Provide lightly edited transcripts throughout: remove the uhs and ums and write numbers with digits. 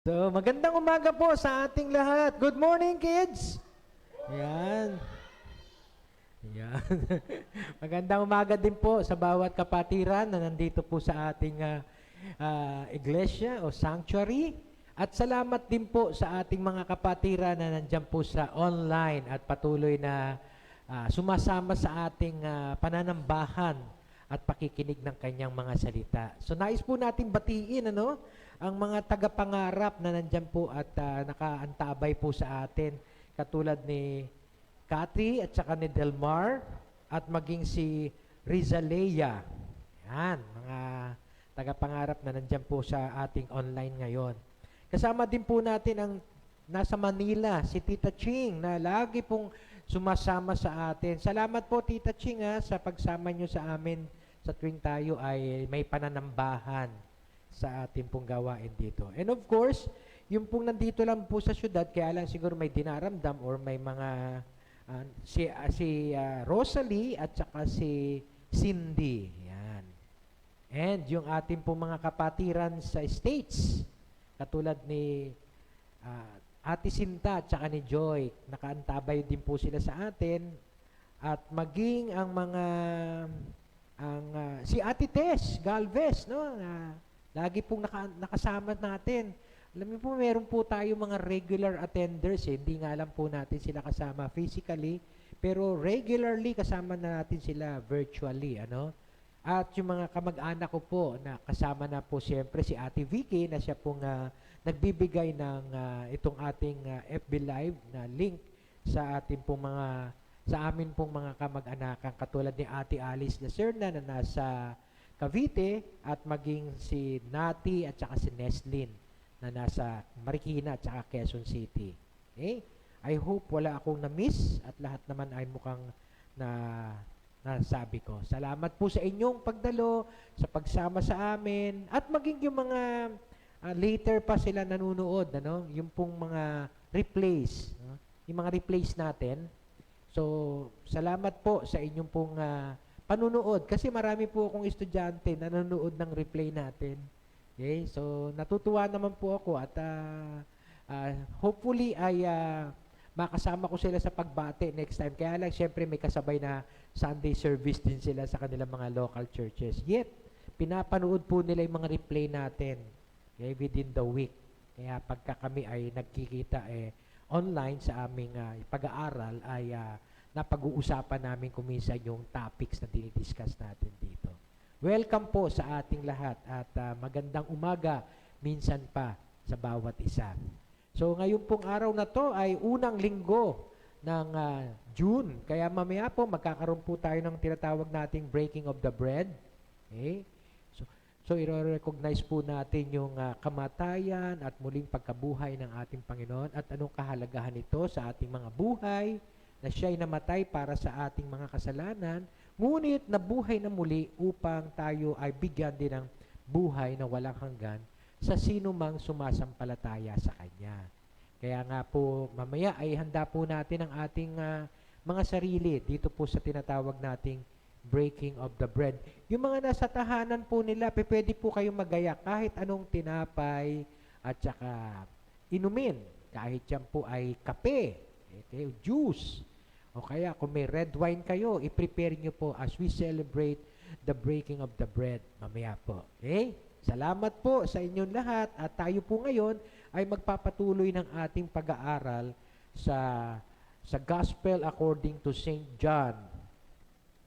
So, magandang umaga po sa ating lahat. Good morning, kids! Yan. Yan. Magandang umaga din po sa bawat kapatiran na nandito po sa ating iglesia o sanctuary. At salamat din po sa ating mga kapatiran na nandyan po sa online at patuloy na sumasama sa ating pananambahan at pakikinig ng kanyang mga salita. So nais po natin batiin ang mga tagapangarap na nandyan po at nakaantabay po sa atin, katulad ni Cathy at saka ni Delmar at maging si Rizalea. Yan, mga tagapangarap na nandyan po sa ating online ngayon. Kasama din po natin ang nasa Manila, si Tita Ching, na lagi pong sumasama sa atin. Salamat po, Tita Ching, sa pagsama nyo sa amin sa tuwing tayo ay may pananambahan sa ating pong gawain dito. And of course, yung pong nandito lang po sa syudad, kaya lang siguro may dinaramdam or may mga si Rosalie at saka si Cindy. Yan. And yung ating pong mga kapatiran sa States, katulad ni Ate Sinta at saka ni Joy, nakaantabay din po sila sa atin. At maging ang mga si Ate Tess Galvez, lagi pong nakasama natin. Alam niyo po, meron po tayo mga regular attenders, hindi nga alam po natin sila kasama physically, pero regularly kasama na natin sila virtually, At yung mga kamag-anak ko po na kasama na po siyempre si Ate Vicky, na siya pong nagbibigay ng itong ating FB Live na link sa ating pong sa amin pong mga kamag-anakan, katulad ni Ate Alice Lacerna na nasa Cavite, at maging si Nati at saka si Neslin na nasa Marikina at saka Quezon City. Okay? I hope wala akong na-miss at lahat naman ay mukhang nasabi ko. Salamat po sa inyong pagdalo, sa pagsama sa amin, at maging yung mga later pa sila nanunood, yung pong mga replays, yung mga replays natin. So, salamat po sa inyong pong panunood, kasi marami po akong estudyante na nanonood ng replay natin. Okay? So, natutuwa naman po ako at hopefully ay makasama ko sila sa pagbati next time. Kaya lang, syempre may kasabay na Sunday service din sila sa kanilang mga local churches. Yet, pinapanood po nila yung mga replay natin, okay, within the week. Kaya pagka kami ay nagkikita online sa aming pag-aaral, ay napag-uusapan namin kuminsan yung topics na dinidiscuss natin dito. Welcome po sa ating lahat at magandang umaga minsan pa sa bawat isa. So ngayon pong araw na to ay unang linggo ng June. Kaya mamaya po magkakaroon po tayo ng tinatawag nating breaking of the bread. Okay? So i-recognize po natin yung kamatayan at muling pagkabuhay ng ating Panginoon at anong kahalagahan nito sa ating mga buhay, na siya'y namatay para sa ating mga kasalanan, ngunit nabuhay na muli upang tayo ay bigyan din ng buhay na walang hanggan sa sino mang sumasampalataya sa Kanya. Kaya nga po, mamaya ay handa po natin ang ating mga sarili dito po sa tinatawag nating breaking of the bread. Yung mga nasa tahanan po nila, pwede po kayong magaya kahit anong tinapay at saka inumin. Kahit yan po ay kape, okay, juice, o kaya kung may red wine kayo, i-prepare nyo po as we celebrate the breaking of the bread mamaya po. Okay? Salamat po sa inyong lahat at tayo po ngayon ay magpapatuloy ng ating pag-aaral sa Gospel according to St. John.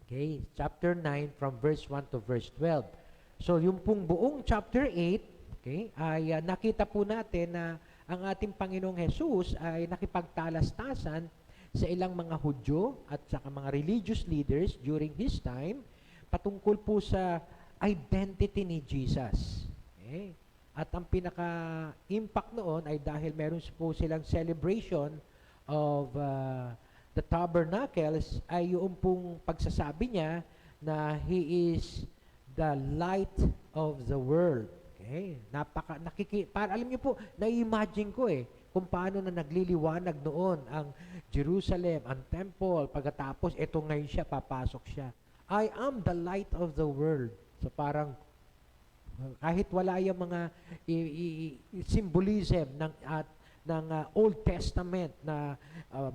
Okay, chapter 9 from verse 1 to verse 12. So yung pong buong chapter 8, okay, ay nakita po natin na ang ating Panginoong Jesus ay nakipagtalastasan sa ilang mga Hudyo at saka mga religious leaders during his time patungkol po sa identity ni Jesus. Okay? At ang pinaka-impact noon ay dahil meron po silang celebration of the tabernacles, ay yung pong pagsasabi niya na He is the light of the world. Okay? Alam niyo po, na-imagine ko kung paano na nagliliwanag noon ang Jerusalem, ang temple, pagkatapos, eto ngayon siya, papasok siya. I am the light of the world. So parang, Kahit wala yung mga symbolism ng Old Testament na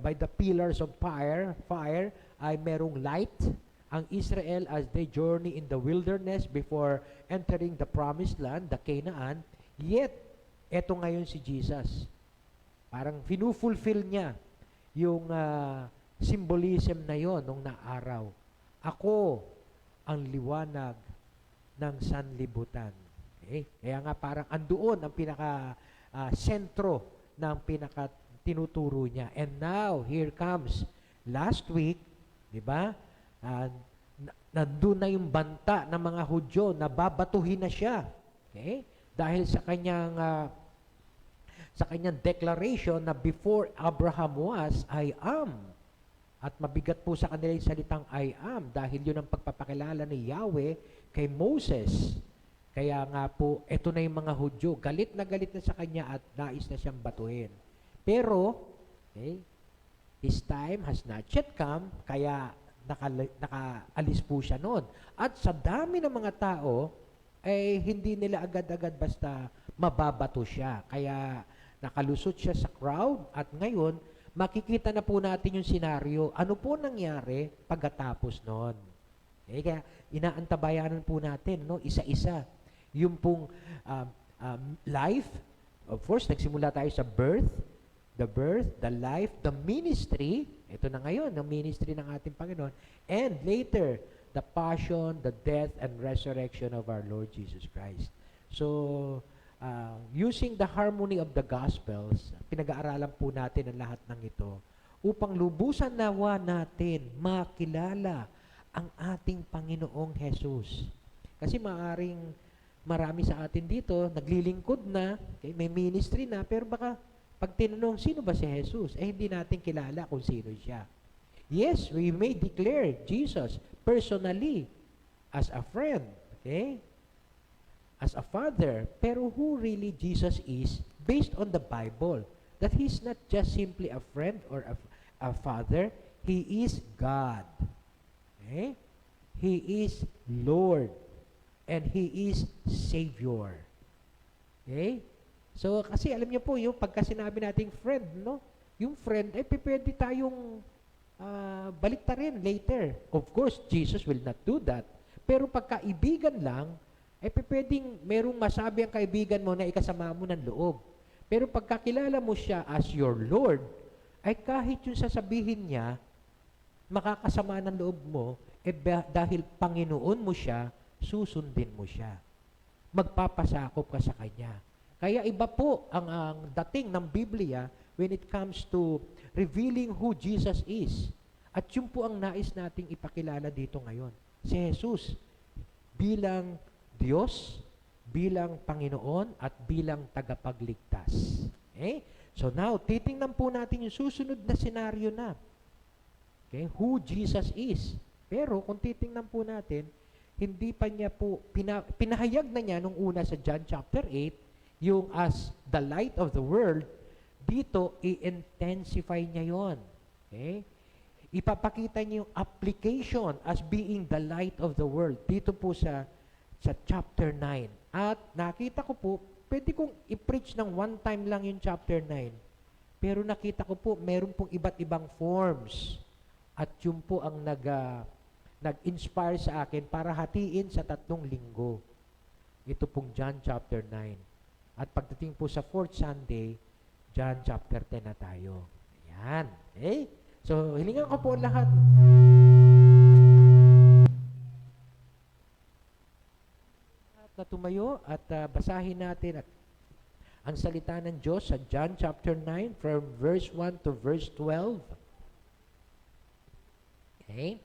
by the pillars of fire ay merong light ang Israel as they journey in the wilderness before entering the promised land, the Canaan. Yet, eto ngayon si Jesus. Parang finufulfill niya yung symbolism na yon nung naaraw. Ako ang liwanag ng sanlibutan. Okay? Kaya nga parang andoon ang pinaka sentro ng pinaka tinuturo niya. And now, here comes last week, di ba? Nandun na yung banta ng mga Hudyo na babatuhin na siya. Okay? Dahil sa kanyang declaration na before Abraham was, I am. At mabigat po sa kanila yung salitang I am dahil yun ang pagpapakilala ni Yahweh kay Moses. Kaya nga po, eto na yung mga Hudyo, galit na sa kanya at nais na siyang batuhin. Pero, okay, his time has not yet come, kaya nakaalis po siya noon. At sa dami ng mga tao, ay hindi nila agad-agad basta mababato siya. Kaya nakalusot siya sa crowd at ngayon, makikita na po natin yung senaryo. Ano po nangyari pagkatapos noon? Okay, kaya inaantabayanan po natin, no, isa-isa. Yung pong life, of course, nagsimula tayo sa the birth, the life, the ministry, ito na ngayon, ang ministry ng ating Panginoon, and later, the passion, the death, and resurrection of our Lord Jesus Christ. So, using the harmony of the Gospels, pinag-aaralan po natin ang lahat ng ito upang lubusan nawa natin makilala ang ating Panginoong Jesus. Kasi marami sa atin dito, naglilingkod na, okay, may ministry na, pero baka pag tinanong, sino ba si Jesus? Hindi natin kilala kung sino siya. Yes, we may declare Jesus personally as a friend, okay? As a father. Pero who really Jesus is based on the Bible? That He's not just simply a friend or a father. He is God. Okay? He is Lord. And He is Savior. Okay? So, kasi alam niyo po, yung pagka sinabi nating friend, no? Yung friend, pwede tayong baliktarin later. Of course, Jesus will not do that. Pero pagka kaibigan lang, pwedeng merong masabi ang kaibigan mo na ikasama mo ng loob. Pero pagkakilala mo siya as your Lord, ay kahit yung sasabihin niya, makakasama ng loob mo, dahil Panginoon mo siya, susundin mo siya. Magpapasakop ka sa Kanya. Kaya iba po ang dating ng Biblia when it comes to revealing who Jesus is. At yun po ang nais nating ipakilala dito ngayon. Si Jesus bilang Diyos, bilang Panginoon, at bilang tagapagligtas. Okay? So now, titingnan po natin yung susunod na senaryo na. Okay? Who Jesus is. Pero kung titingnan po natin, hindi pa niya po, pinahayag na niya nung una sa John chapter 8, yung as the light of the world, dito, i-intensify niya yon. Okay? Ipapakita niya yung application as being the light of the world. Dito po sa chapter 9. At nakita ko po, pwede kong i-preach ng one time lang yung chapter 9. Pero nakita ko po, meron pong iba't ibang forms. At yun po ang nag-inspire sa akin para hatiin sa 3 linggo. Ito pong John chapter 9. At pagdating po sa 4th Sunday, John chapter 10 na tayo. Ayan. Okay? So, hilingan ko po lahat. Na tumayo at basahin natin at ang salita ng Diyos sa John chapter 9 from verse 1 to verse 12. Okay?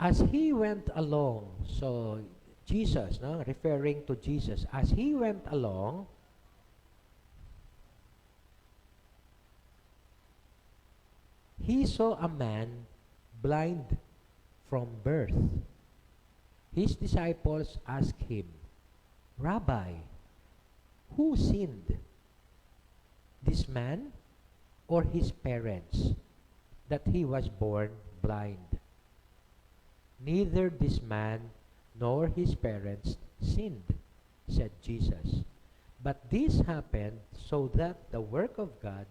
As He went along, so Jesus, no, referring to Jesus, as He went along, He saw a man blind from birth. His disciples asked Him, Rabbi, who sinned, this man or his parents, that he was born blind? Neither this man nor his parents sinned, said Jesus. But this happened so that the work of God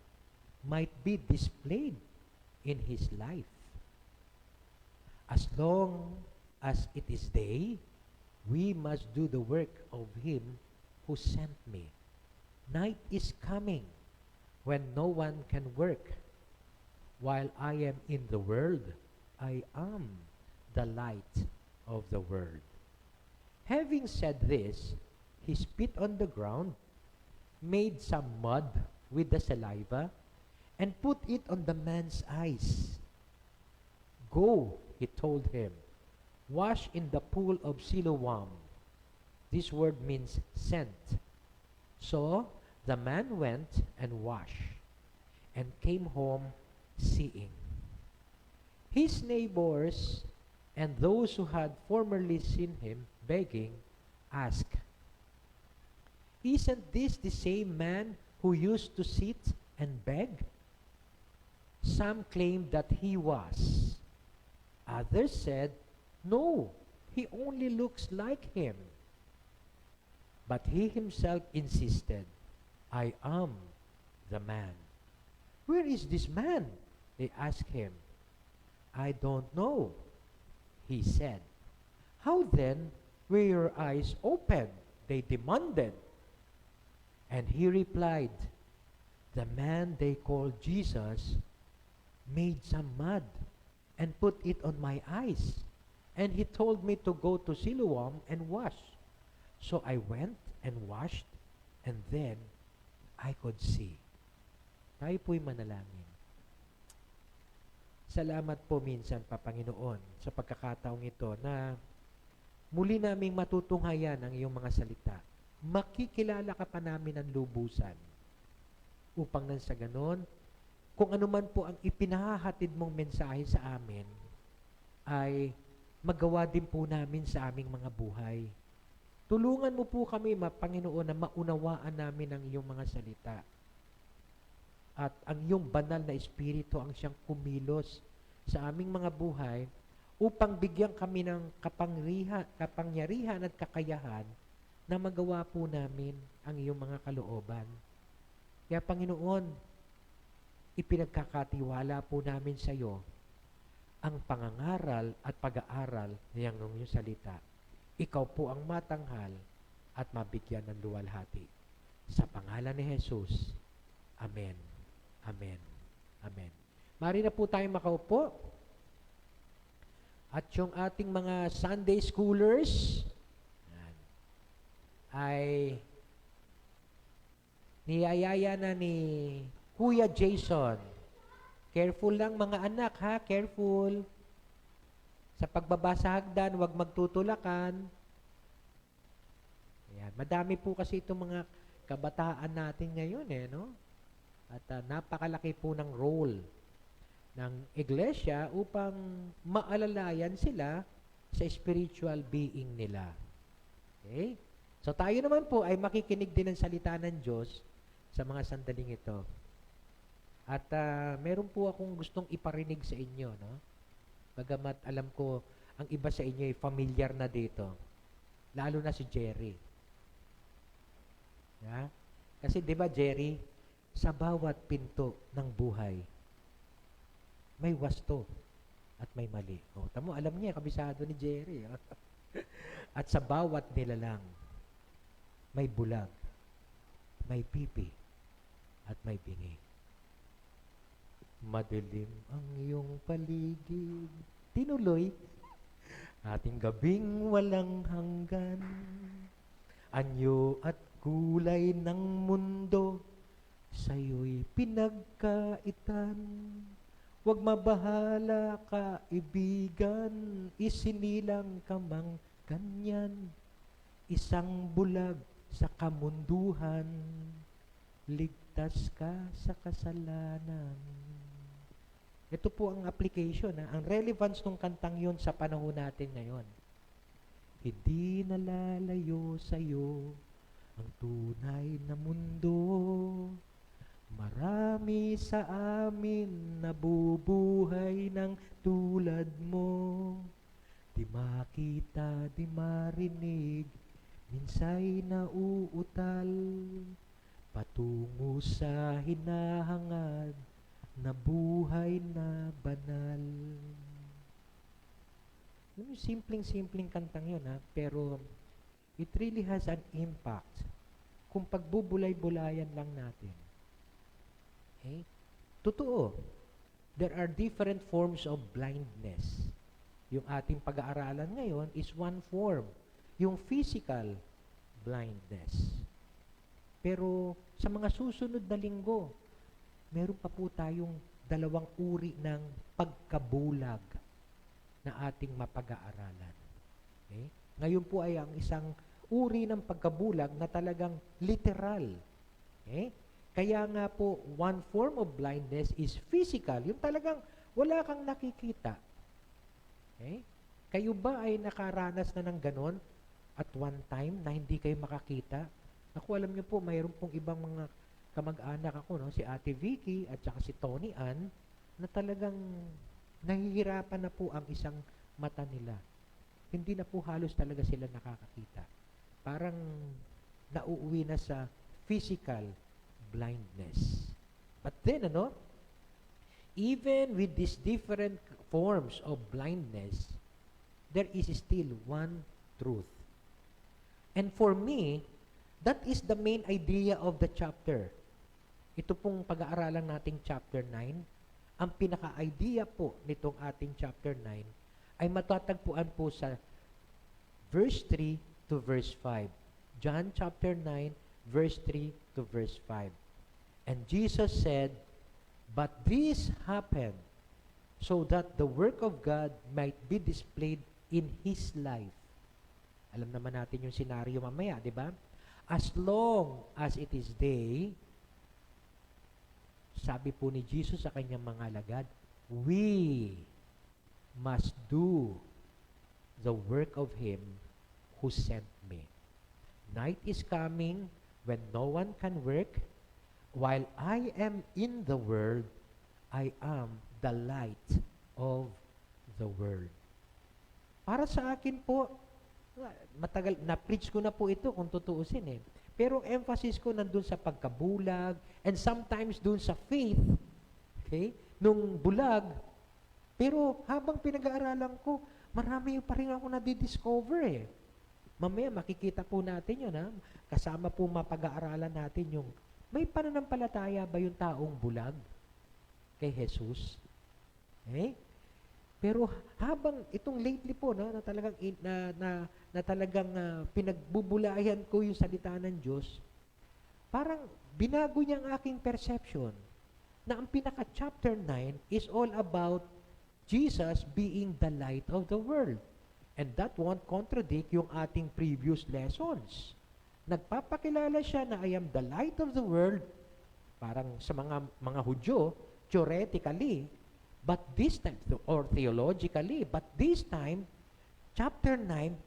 might be displayed in his life. As long as it is day, we must do the work of him who sent me. Night is coming when no one can work. While I am in the world, I am the light of the world. Having said this, he spit on the ground, made some mud with the saliva, and put it on the man's eyes. Go, he told him, wash in the pool of Siloam. This word means sent. So the man went and washed, and came home seeing. His neighbors and those who had formerly seen him begging asked, "Isn't this the same man who used to sit and beg?" Some claimed that he was. Others said, "No, he only looks like him." But he himself insisted, "I am the man." "Where is this man?" they asked him. "I don't know," he said. "How then were your eyes opened?" they demanded. And he replied, "The man they called Jesus made some mud and put it on my eyes. And he told me to go to Siloam and wash. So I went and washed, and then I could see." Tayo po'y manalangin. Salamat po minsan, Panginoon, sa pagkakataong ito na muli naming matutunghayan ang iyong mga salita. Makikilala ka pa namin ng lubusan upang nang sa ganon, kung ano man po ang ipinahahatid mong mensahe sa amin, ay magawa din po namin sa aming mga buhay. Tulungan mo po kami, Panginoon, na maunawaan namin ang iyong mga salita. At ang iyong banal na Espiritu ang siyang kumilos sa aming mga buhay upang bigyan kami ng kapangyarihan at kakayahan na magawa po namin ang iyong mga kalooban. Kaya, Panginoon, ipinagkakatiwala po namin sa iyo ang pangangaral at pag-aaral ng iyong salita. Ikaw po ang matanghal at mabigyan ng luwalhati. Sa pangalan ni Jesus. Amen. Amen. Amen. Mari na po tayo makaupo. At yung ating mga Sunday schoolers ay niyayaya na ni Kuya Jason. Careful lang mga anak, ha? Careful. Sa pagbaba sa hagdan, huwag magtutulakan. Ayan. Madami po kasi itong mga kabataan natin ngayon, no? At napakalaki po ng role ng iglesia upang maalalayan sila sa spiritual being nila. Okay? So tayo naman po ay makikinig din ng salita ng Diyos sa mga sandaling ito. At meron po akong gustong iparinig sa inyo, no? Bagamat alam ko ang iba sa inyo ay familiar na dito. Lalo na si Jerry. Yeah? Kasi 'di ba, Jerry, sa bawat pinto ng buhay may wasto at may mali. O, tamo, alam niya, kabisado ni Jerry. At sa bawat nilalang may bulag, may pipi, at may bingi. Madilim ang iyong paligid. Tinuloy, ating gabing walang hanggan. Anyo at kulay ng mundo, sa'yo'y pinagkaitan. Huwag mabahala ka, ibigan, isinilang ka mang ganyan. Isang bulag sa kamunduhan, ligtas ka sa kasalanan. Ito po ang application, ang relevance ng kantang yun sa panahon natin ngayon. Hindi nalalayo sa'yo ang tunay na mundo. Marami sa amin nabubuhay ng tulad mo. Di makita, di marinig, minsay nauutal, patungo sa hinahangad, na buhay na banal. Simpleng-simpleng kantang yun, ha? Pero it really has an impact kung pagbubulay-bulayan lang natin. Okay? Totoo, there are different forms of blindness. Yung ating pag-aaralan ngayon is one form, yung physical blindness. Pero sa mga susunod na linggo, meron pa po tayong dalawang uri ng pagkabulag na ating mapag-aaralan. Okay? Ngayon po ay ang isang uri ng pagkabulag na talagang literal. Okay? Kaya nga po, one form of blindness is physical. Yung talagang wala kang nakikita. Okay? Kayo ba ay nakaranas na ng ganon at one time na hindi kayo makakita? Ako, alam niyo po, mayroon pong ibang mga kamag-anak ako, no? Si Ate Vicky at saka si Tony Ann, na talagang nahihirapan na po ang isang mata nila. Hindi na po halos talaga sila nakakakita. Parang nauuwi na sa physical blindness. But then, even with these different forms of blindness, there is still one truth. And for me, that is the main idea of the chapter. Ito pong pag-aaralan nating chapter 9, ang pinaka-idea po nitong ating chapter 9 ay matatagpuan po sa verse 3 to verse 5. John chapter 9, verse 3 to verse 5. And Jesus said, "But this happened so that the work of God might be displayed in His life." Alam naman natin yung senaryo mamaya, di ba? As long as it is day, sabi po ni Jesus sa kanyang mga alagad, we must do the work of Him who sent me. Night is coming when no one can work. While I am in the world, I am the light of the world. Para sa akin po, matagal, na-preach ko na po ito kung tutuusin eh. Pero emphasis ko nandun sa pagkabulag and sometimes dun sa faith, okay, nung bulag. Pero habang pinag-aaralan ko, marami pa rin ako nadidiscover eh. Mamaya makikita po natin yun, ha? Kasama po mapag-aaralan natin yung may pananampalataya ba yung taong bulag kay Jesus? Okay? Pero habang itong lately po na talagang pinagbubulayan ko yung salita ng Diyos, parang binago niya ang aking perception na ang pinaka chapter 9 is all about Jesus being the light of the world. And that won't contradict yung ating previous lessons. Nagpapakilala siya na I am the light of the world, parang sa mga Hudyo, theoretically, but this time, or theologically, but this time, chapter 9,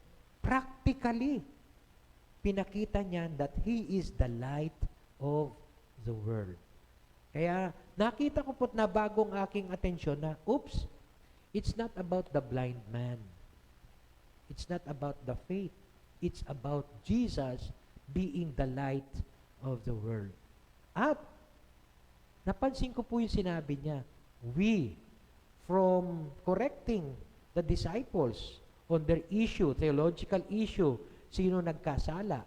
practically, pinakita niya that He is the light of the world. Kaya, nakita ko po't na bagong aking atensyon na, oops, it's not about the blind man. It's not about the faith. It's about Jesus being the light of the world. At, napansin ko po yung sinabi niya, we, from correcting the disciples on their issue, theological issue, sino nagkasala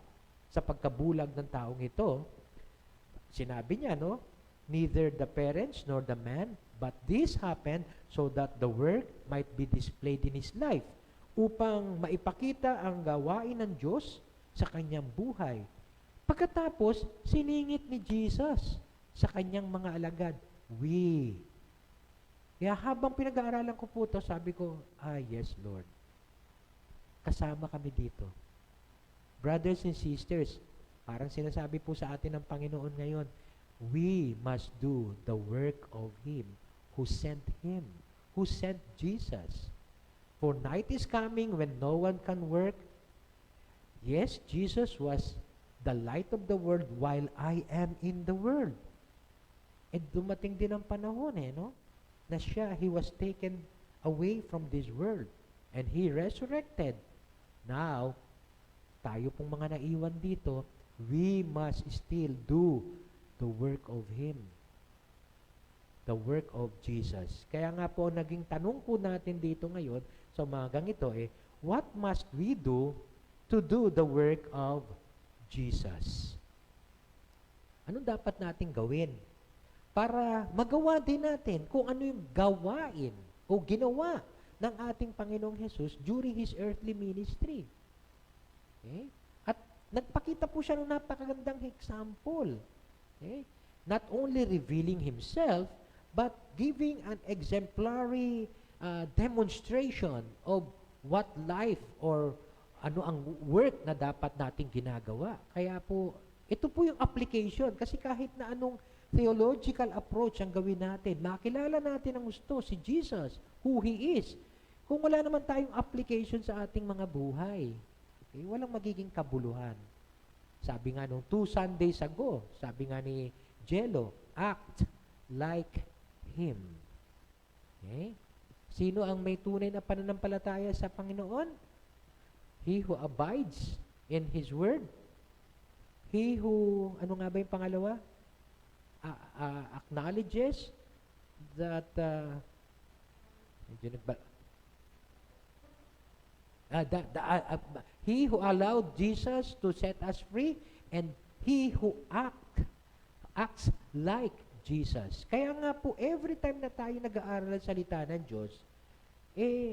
sa pagkabulag ng taong ito, sinabi niya, neither the parents nor the man, but this happened so that the work might be displayed in his life, upang maipakita ang gawain ng Diyos sa kanyang buhay. Pagkatapos, siningit ni Jesus sa kanyang mga alagad, we. Kaya habang pinag-aaralan ko po ito, sabi ko, yes, Lord. Kasama kami dito. Brothers and sisters, parang sinasabi po sa atin ng Panginoon ngayon, we must do the work of Him who sent Him, who sent Jesus. For night is coming when no one can work. Yes, Jesus was the light of the world while I am in the world. And dumating din ang panahon na siya, He was taken away from this world. and He resurrected. Now, tayo pong mga naiwan dito, we must still do the work of Him. The work of Jesus. Kaya nga po, naging tanong po natin dito ngayon sa umagang ito what must we do to do the work of Jesus? Anong dapat natin gawin para magawa din natin kung ano yung gawain o ginawa ng ating Panginoong Jesus during His earthly ministry? Okay? At nagpakita po siya ng napakagandang example. Okay? Not only revealing Himself, but giving an exemplary demonstration of what life or ano ang work na dapat nating ginagawa. Kaya po, ito po yung application. Kasi kahit na anong theological approach ang gawin natin, makilala natin ang gusto, si Jesus, who He is. Kung wala naman tayong application sa ating mga buhay, walang magiging kabuluhan. Sabi nga nung 2 Sundays ago, sabi nga ni Jello, act like Him. Okay? Sino ang may tunay na pananampalataya sa Panginoon? He who abides in His Word. He who, ano nga ba yung pangalawa? Acknowledges that He who allowed Jesus to set us free, and He who acts like Jesus. Kaya nga po, every time na tayo nag-aaral ng salita ng Diyos,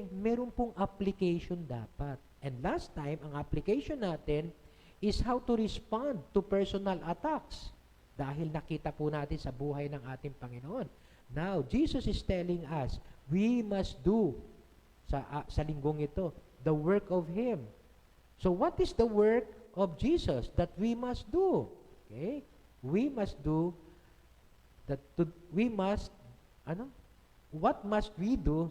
meron pong application dapat. And last time, ang application natin is how to respond to personal attacks. Dahil nakita po natin sa buhay ng ating Panginoon. Now, Jesus is telling us, we must do, sa linggong ito, the work of Him. So, what is the work of Jesus that we must do? Okay? We must do what must we do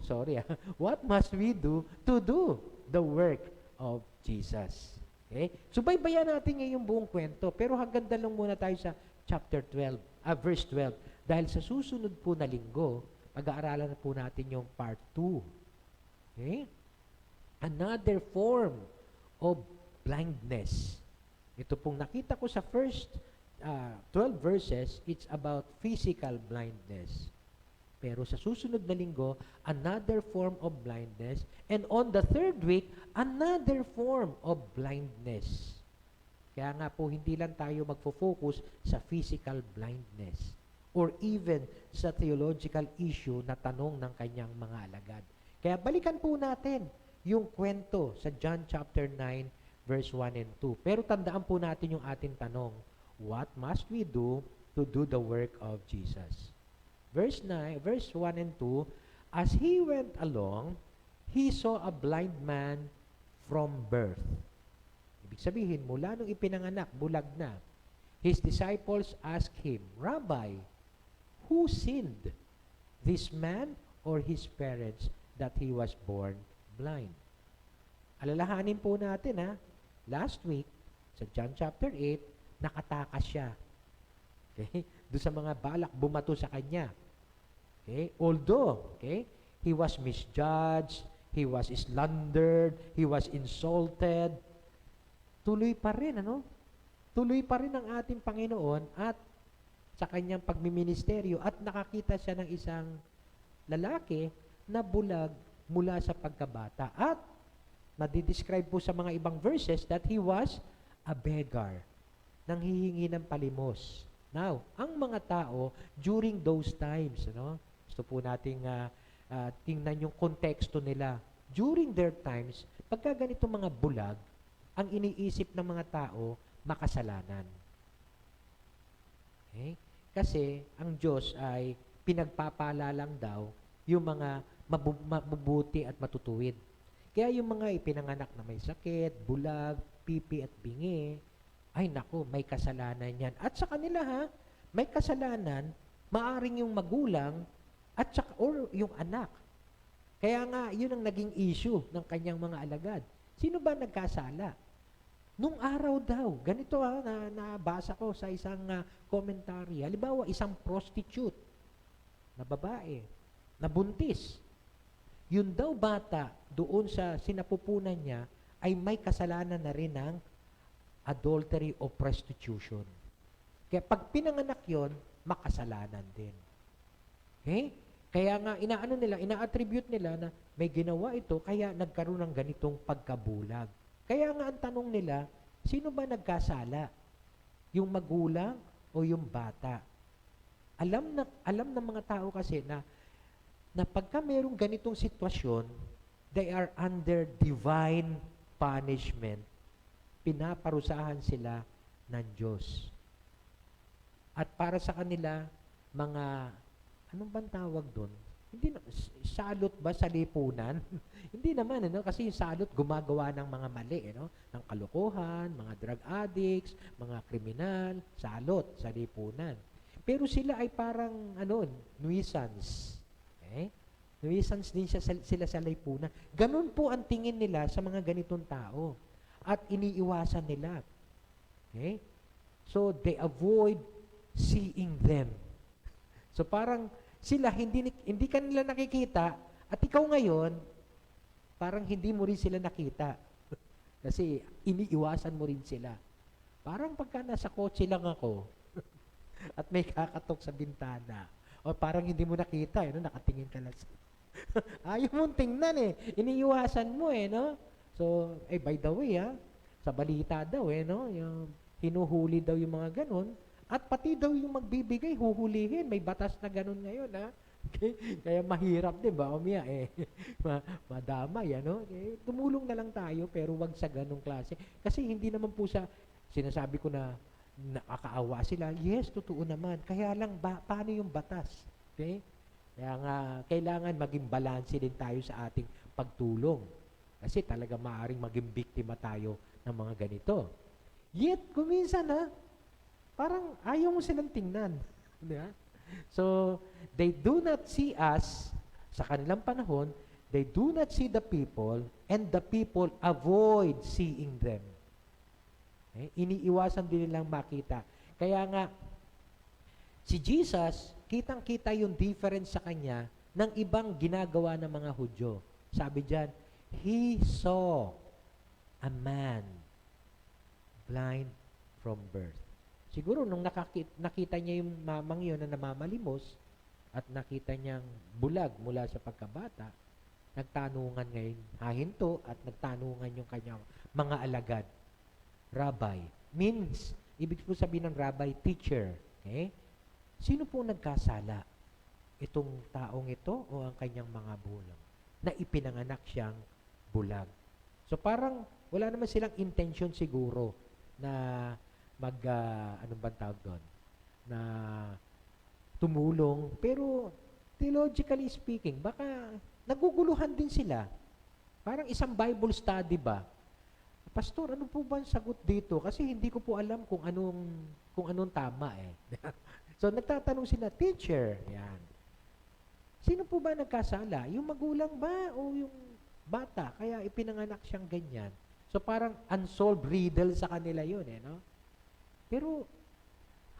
to do the work of Jesus? Okay? So, baybayan natin ngayong buong kwento, pero hanggang lang muna tayo sa chapter 12, verse 12. Dahil sa susunod po na linggo, pag-aaralan na po natin yung part 2. Okay? Another form of blindness. Ito pong nakita ko sa first 12 verses, it's about physical blindness. Pero sa susunod na linggo, another form of blindness. And on the third week, another form of blindness. Kaya nga po, hindi lang tayo magfo-focus sa physical blindness or even sa theological issue na tanong ng kanyang mga alagad. Kaya balikan po natin yung kwento sa John chapter 9, verse 1 and 2. Pero tandaan po natin yung ating tanong, what must we do to do the work of Jesus? Verse 1 and 2, as He went along, He saw a blind man from birth. Ibig sabihin, mula nung ipinanganak, bulag na. His disciples asked Him, Rabbi, who sinned, this man or his parents, that he was born blind? Alalahanin po natin, last week, sa John chapter 8, nakatakas siya. Okay? Doon sa mga balak bumato sa kanya. Okay? Although, he was misjudged, he was slandered, he was insulted, tuloy pa rin, Tuloy pa rin ang ating Panginoon at sa kanyang pagmiministeryo at nakakita siya ng isang lalaki na bulag mula sa pagkabata. At nadidescribe po sa mga ibang verses that he was a beggar, nanghihingi ng palimos. Now, ang mga tao during those times, gusto po nating tingnan yung konteksto nila. During their times, pagka ganito mga bulag, ang iniisip ng mga tao, makasalanan. Okay? Kasi ang Diyos ay pinagpapala lang daw yung mga mabubuti at matutuwid. Kaya yung mga ipinanganak na may sakit, bulag, pipi at bingi, ay naku, may kasalanan yan. At sa kanila may kasalanan, maaring yung magulang at saka, or yung anak. Kaya nga, yun ang naging issue ng kanyang mga alagad. Sino ba nagkasala? Nung araw daw, ganito na nabasa ko sa isang commentary. Halimbawa, isang prostitute na babae, na buntis. yun daw bata doon sa sinapupunan niya ay may kasalanan na rin ng adultery o prostitution. Kaya pag pinanganak yon, makasalanan din. Okay? Kaya nga, ina-attribute nila na may ginawa ito, kaya nagkaroon ng ganitong pagkabulag. Kaya nga ang tanong nila, sino ba nagkasala? Yung magulang o yung bata? Alam ng mga tao kasi na pagka mayroong ganitong sitwasyon, they are under divine punishment. Pinaparusahan sila ng Diyos. At para sa kanila, mga, anong bang tawag doon? Hindi na, salot ba sa lipunan? Hindi naman, kasi yung salot gumagawa ng mga mali, ng kalokohan, mga drug addicts, mga kriminal, salot sa lipunan. Pero sila ay parang, nuisance. Okay? Nuisance din sila sa lipunan. Ganun po ang tingin nila sa mga ganitong tao. At iniiwasan nila. Okay? So, they avoid seeing them. So, parang sila, hindi ka nila nakikita, at ikaw ngayon, parang hindi mo rin sila nakita. Kasi, iniiwasan mo rin sila. Parang pagka nasa kotse lang ako, at may kakatok sa bintana, o parang hindi mo nakita, nakatingin ka lang sa ayaw mong tingnan iniiwasan mo no? So, by the way sa balita daw yung hinuhuli daw yung mga ganun, at pati daw yung magbibigay, huhulihin. May batas na ganun ngayon, Okay? Kaya mahirap din ba? Umiya, madamay, tumulong na lang tayo, pero wag sa ganung klase. Kasi hindi naman po sinasabi ko na nakakaawa sila. Yes, totoo naman. Kaya lang, paano yung batas? Okay? Kaya nga, kailangan maging balanse din tayo sa ating pagtulong. Kasi talaga maaaring maging biktima tayo ng mga ganito. Yet, kuminsan parang ayaw mo silang tingnan. Diba? So, they do not see us, sa kanilang panahon, they do not see the people, and the people avoid seeing them. Okay? Iniiwasan din nilang makita. Kaya nga, si Jesus, kitang-kita yung difference sa kanya ng ibang ginagawa ng mga Hudyo. Sabi diyan, he saw a man blind from birth. Siguro nung nakita niya yung mamang yun na namamalimos at nakita niyang bulag mula sa pagkabata, nagtanungan ngayon hahinto at nagtanungan yung kanyang mga alagad. Rabbi means, ibig po sabihin ng rabbi, teacher. Okay? Sino po nagkasala? Itong taong ito o ang kanyang mga bulag? Na ipinanganak siyang bulag. So parang wala naman silang intention siguro na anong bang tawag doon? Na tumulong. Pero theologically speaking, baka naguguluhan din sila. Parang isang Bible study ba? Pastor, ano po ba ang sagot dito? Kasi hindi ko po alam kung anong tama So nagtatanong sila, teacher, yan. Sino po ba nagkasala? Yung magulang ba o yung bata? Kaya ipinanganak siyang ganyan. So parang unsolved riddle sa kanila yun Pero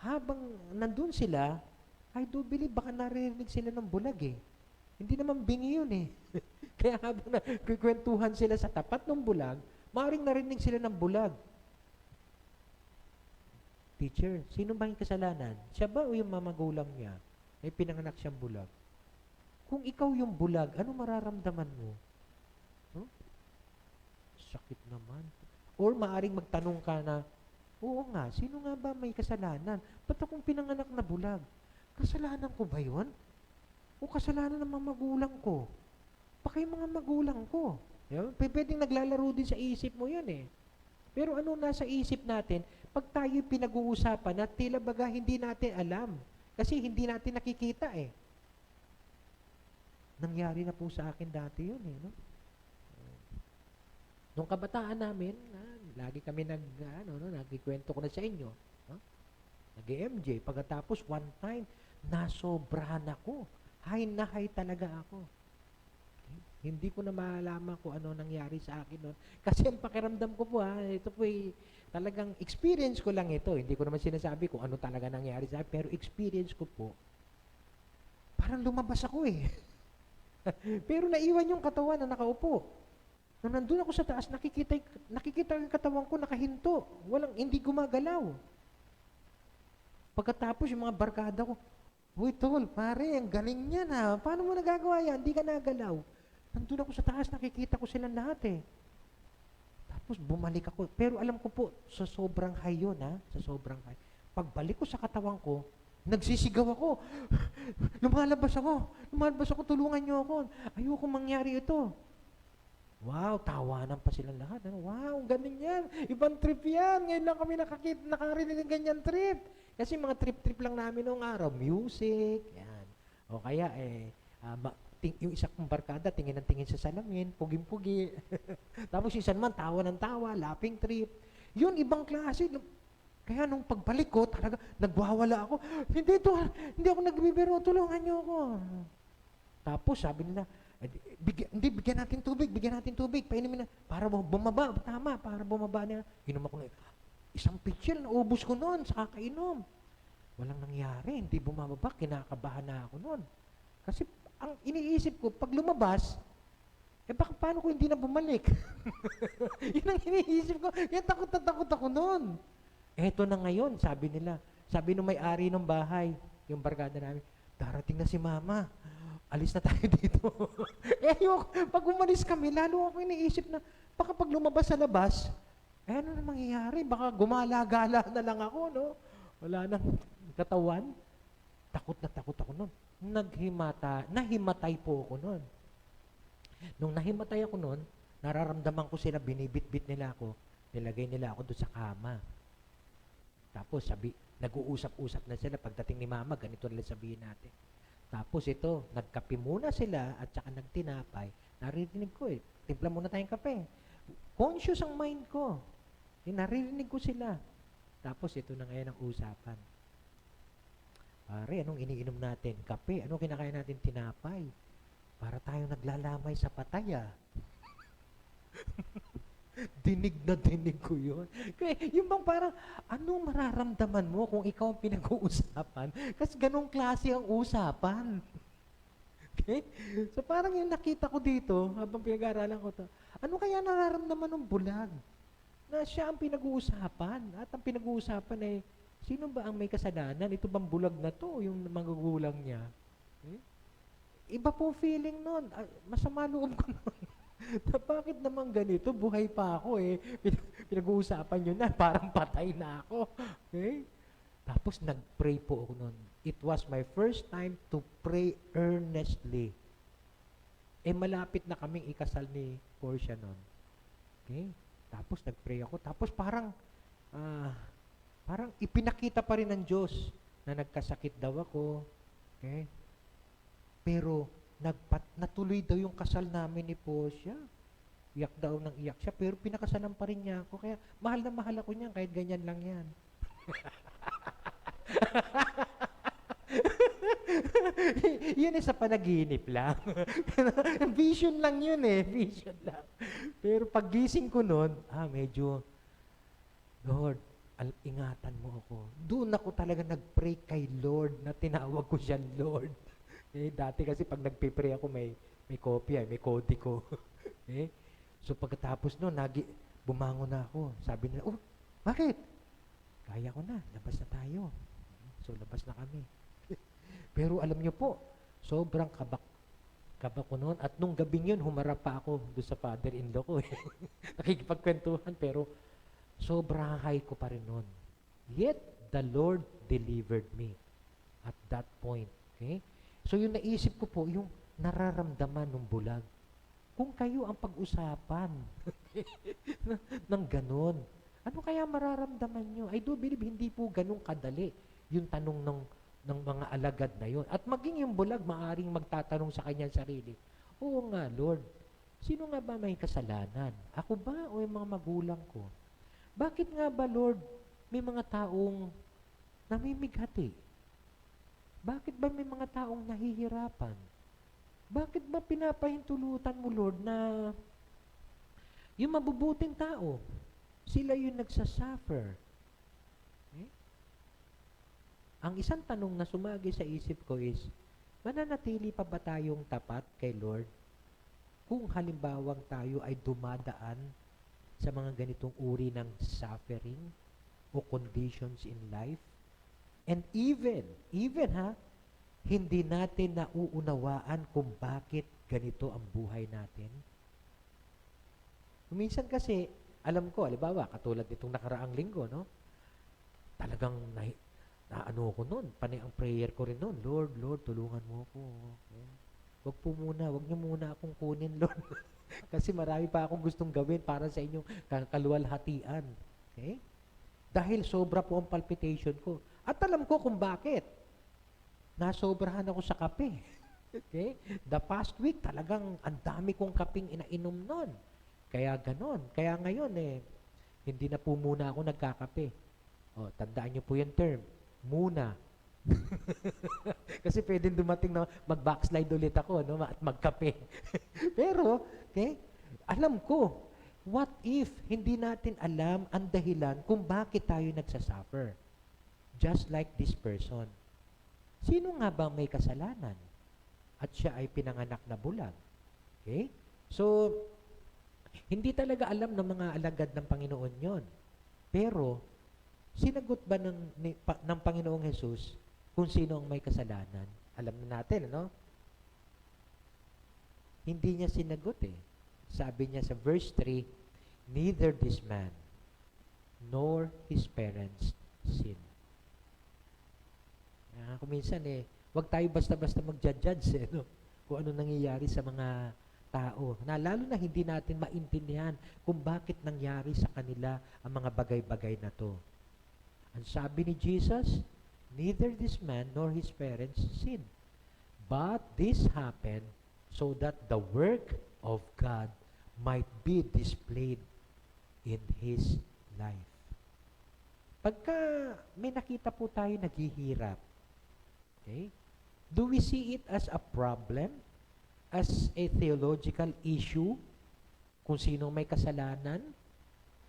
habang nandun sila, I do believe baka naririnig sila ng bulag Hindi naman bingi yun Kaya habang nagkikwentuhan sila sa tapat ng bulag, maaaring narinig sila ng bulag. Teacher, sino ba yung kasalanan? Siya ba o yung mamagulang niya? May pinanganak siyang bulag. Kung ikaw yung bulag, ano mararamdaman mo? Sakit naman. Or maaaring magtanong ka na, oo nga, sino nga ba may kasalanan? Ba't akong pinanganak na bulag? Kasalanan ko ba yun? O kasalanan ng mga magulang ko? Baka yung mga magulang ko. Pwedeng naglalaro din sa isip mo yun Pero ano nasa isip natin, pag tayo pinag-uusapan na tila baga hindi natin alam. Kasi hindi natin nakikita Nangyari na po sa akin dati yun Nung kabataan namin, lagi kami nagkikwento ko na sa inyo. Nag-MJ. Pagkatapos, one time, nasobrahan ako. High na high talaga ako. Okay? Hindi ko na malaman kung ano nangyari sa akin noon. Kasi ang pakiramdam ko po, ito po talagang experience ko lang ito. Hindi ko naman sinasabi kung ano talaga nangyari sa akin, pero experience ko po, parang lumabas ako Pero naiwan yung katawan na nakaupo. Nung nandun ako sa taas, nakikita yung katawan ko nakahinto. Hindi gumagalaw. Pagkatapos yung mga barkada ko, "Uy, tol, pare, ang galing niya na. Paano mo nagagawa yan? Hindi ka nagalaw." Nandun ako sa taas, nakikita ko silang lahat eh. Tapos bumalik ako. Pero alam ko po, sa sobrang high yun ha, sa sobrang high. Pagbalik ko sa katawan ko, nagsisigaw ako. Lumalabas ako, tulungan niyo ako. Ayoko mangyari ito. Wow, tawanan pa silang lahat. Wow, galing yan. Ibang trip yan. Ngayon lang kami nakarinig ng ganyan trip. Kasi mga trip-trip lang namin noong araw. Music, yan. O kaya yung isa kong barkada, tingin ng tingin sa salamin, puging-pugi. Tapos yung isa naman, tawa ng tawa, laughing trip. Yun, ibang klase. Kaya nung pagbalik ko, talaga, nagwawala ako. Hindi ako nagbibiro, tulungan niyo ako. Tapos sabi nila, bigyan natin tubig, painumin na, para bumaba, tama, para bumaba na. Inom ako na, isang pitchel, naubos ko noon sa kakainom. Walang nangyari, hindi bumababa, kinakabahan na ako noon. Kasi ang iniisip ko, pag lumabas, baka paano ko hindi na bumalik? Yun ang iniisip ko, kaya takot ako noon. Eto na ngayon, sabi nung may-ari ng bahay, yung barkada namin, darating na si mama, alis na tayo dito. Pag umalis kami, lalo ako iniisip na, baka pag lumabas sa labas, ano na mangyayari? Baka gumala-gala na lang ako, no? Wala nang katawan. Takot na takot ako nun. Nahimatay po ako nun. Nung nahimatay ako nun, nararamdaman ko sila, binibit-bit nila ako, nilagay nila ako doon sa kama. Tapos nag-uusap-usap na sila, pagdating ni mama, ganito nila sabihin natin. Tapos ito, nagkape muna sila at saka nagtinapay. Naririnig ko timpla muna tayong kape. Conscious ang mind ko. Naririnig ko sila. Tapos ito na ngayon ang usapan. Pare, anong iniinom natin? Kape. Anong kinakain natin? Tinapay. Para tayong naglalamay sa patay Dinig na dinig ko yun. Kaya yung bang parang, anong mararamdaman mo kung ikaw ang pinag-uusapan? Kasi ganong klase ang usapan. Okay? So parang yung nakita ko dito, habang pinag-aaralan ko to, ano kaya nararamdaman ng bulag? Na siya ang pinag-uusapan. At ang pinag-uusapan ay, sino ba ang may kasalanan? Ito bang bulag na to, yung magugulang niya? Okay? Iba po feeling nun. Masama loob ko nun. Na bakit naman ganito? Buhay pa ako Pinag-uusapan nyo na, parang patay na ako. Okay? Tapos nag-pray po ako nun. It was my first time to pray earnestly. Malapit na kaming ikasal ni Portia nun. Okay? Tapos nag-pray ako. Tapos parang ipinakita pa rin ng Diyos na nagkasakit daw ako. Okay? Pero natuloy daw yung kasal namin ni Portia. Iyak daw ng iyak siya, pero pinakasalan pa rin niya ako. Kaya mahal na mahal ako niyan, kahit ganyan lang yan. Yun sa panaginip lang. Vision lang yun vision lang. Pero paggising ko nun, medyo, Lord, ingatan mo ako. Doon ako talaga nag-pray kay Lord na tinawag ko siya Lord. Dati kasi pag nagpipray ako, may kopya, may kode ko. So pagkatapos nun, bumangon na ako. Sabi nila, bakit? Kaya ko na, labas na tayo. So labas na kami. Pero alam niyo po, sobrang kabak ko noon. At nung gabing yun, humarap pa ako doon sa father-in-law ko. Nakikipagkwentuhan, pero sobrang high ko pa rin noon. Yet, the Lord delivered me at that point. Okay? So yung naisip ko po, yung nararamdaman ng bulag. Kung kayo ang pag-usapan ng ganon, ano kaya mararamdaman nyo? I do believe hindi po ganun kadali yung tanong ng mga alagad na yun. At maging yung bulag, maaring magtatanong sa kanyang sarili, oo nga, Lord, sino nga ba may kasalanan? Ako ba o yung mga magulang ko? Bakit nga ba, Lord, may mga taong namimigati? Bakit ba may mga taong nahihirapan? Bakit ba pinapahintulutan mo, Lord, na yung mabubuting tao, sila yung nagsasuffer? Ang isang tanong na sumagi sa isip ko is, mananatili pa ba tayong tapat kay Lord kung halimbawang tayo ay dumadaan sa mga ganitong uri ng suffering o conditions in life? And even hindi natin nauunawaan kung bakit ganito ang buhay natin. Minsan kasi, alam ko, halimbawa, katulad itong nakaraang linggo, no? Talagang naano ko noon, panay ang prayer ko rin noon, Lord, tulungan mo ako. Okay? Wag niyo muna akong kunin, Lord. Kasi marami pa akong gustong gawin para sa inyong kaluwalhatian. Okay? Dahil sobra po ang palpitation ko. At alam ko kung bakit. Nasobrahan ako sa kape. Okay? The past week, talagang ang dami kong kapeng inainom noon. Kaya ganon. Kaya ngayon, hindi na po muna ako nagkakape. O, tandaan niyo po yung term. Muna. Kasi pwedeng dumating na mag-backslide ulit ako, no? At magkape. Pero, okay, alam ko, what if hindi natin alam ang dahilan kung bakit tayo nagsasuffer? Just like this person. Sino nga ba may kasalanan? At siya ay pinanganak na bulag. Okay? So, hindi talaga alam ng mga alagad ng Panginoon yon. Pero, sinagot ba ng Panginoong Jesus kung sino ang may kasalanan? Alam na natin, ano? Hindi niya sinagot Sabi niya sa verse 3, neither this man nor his parents sinned. Kung minsan wag tayo basta-basta mag-judge no? Kung ano nangyayari sa mga tao. Lalo na hindi natin maintindihan kung bakit nangyari sa kanila ang mga bagay-bagay na to. Ang sabi ni Jesus, neither this man nor his parents sinned. But this happened so that the work of God might be displayed in his life. Pagka may nakita po tayo naghihirap, okay, do we see it as a problem? As a theological issue? Kung sino may kasalanan?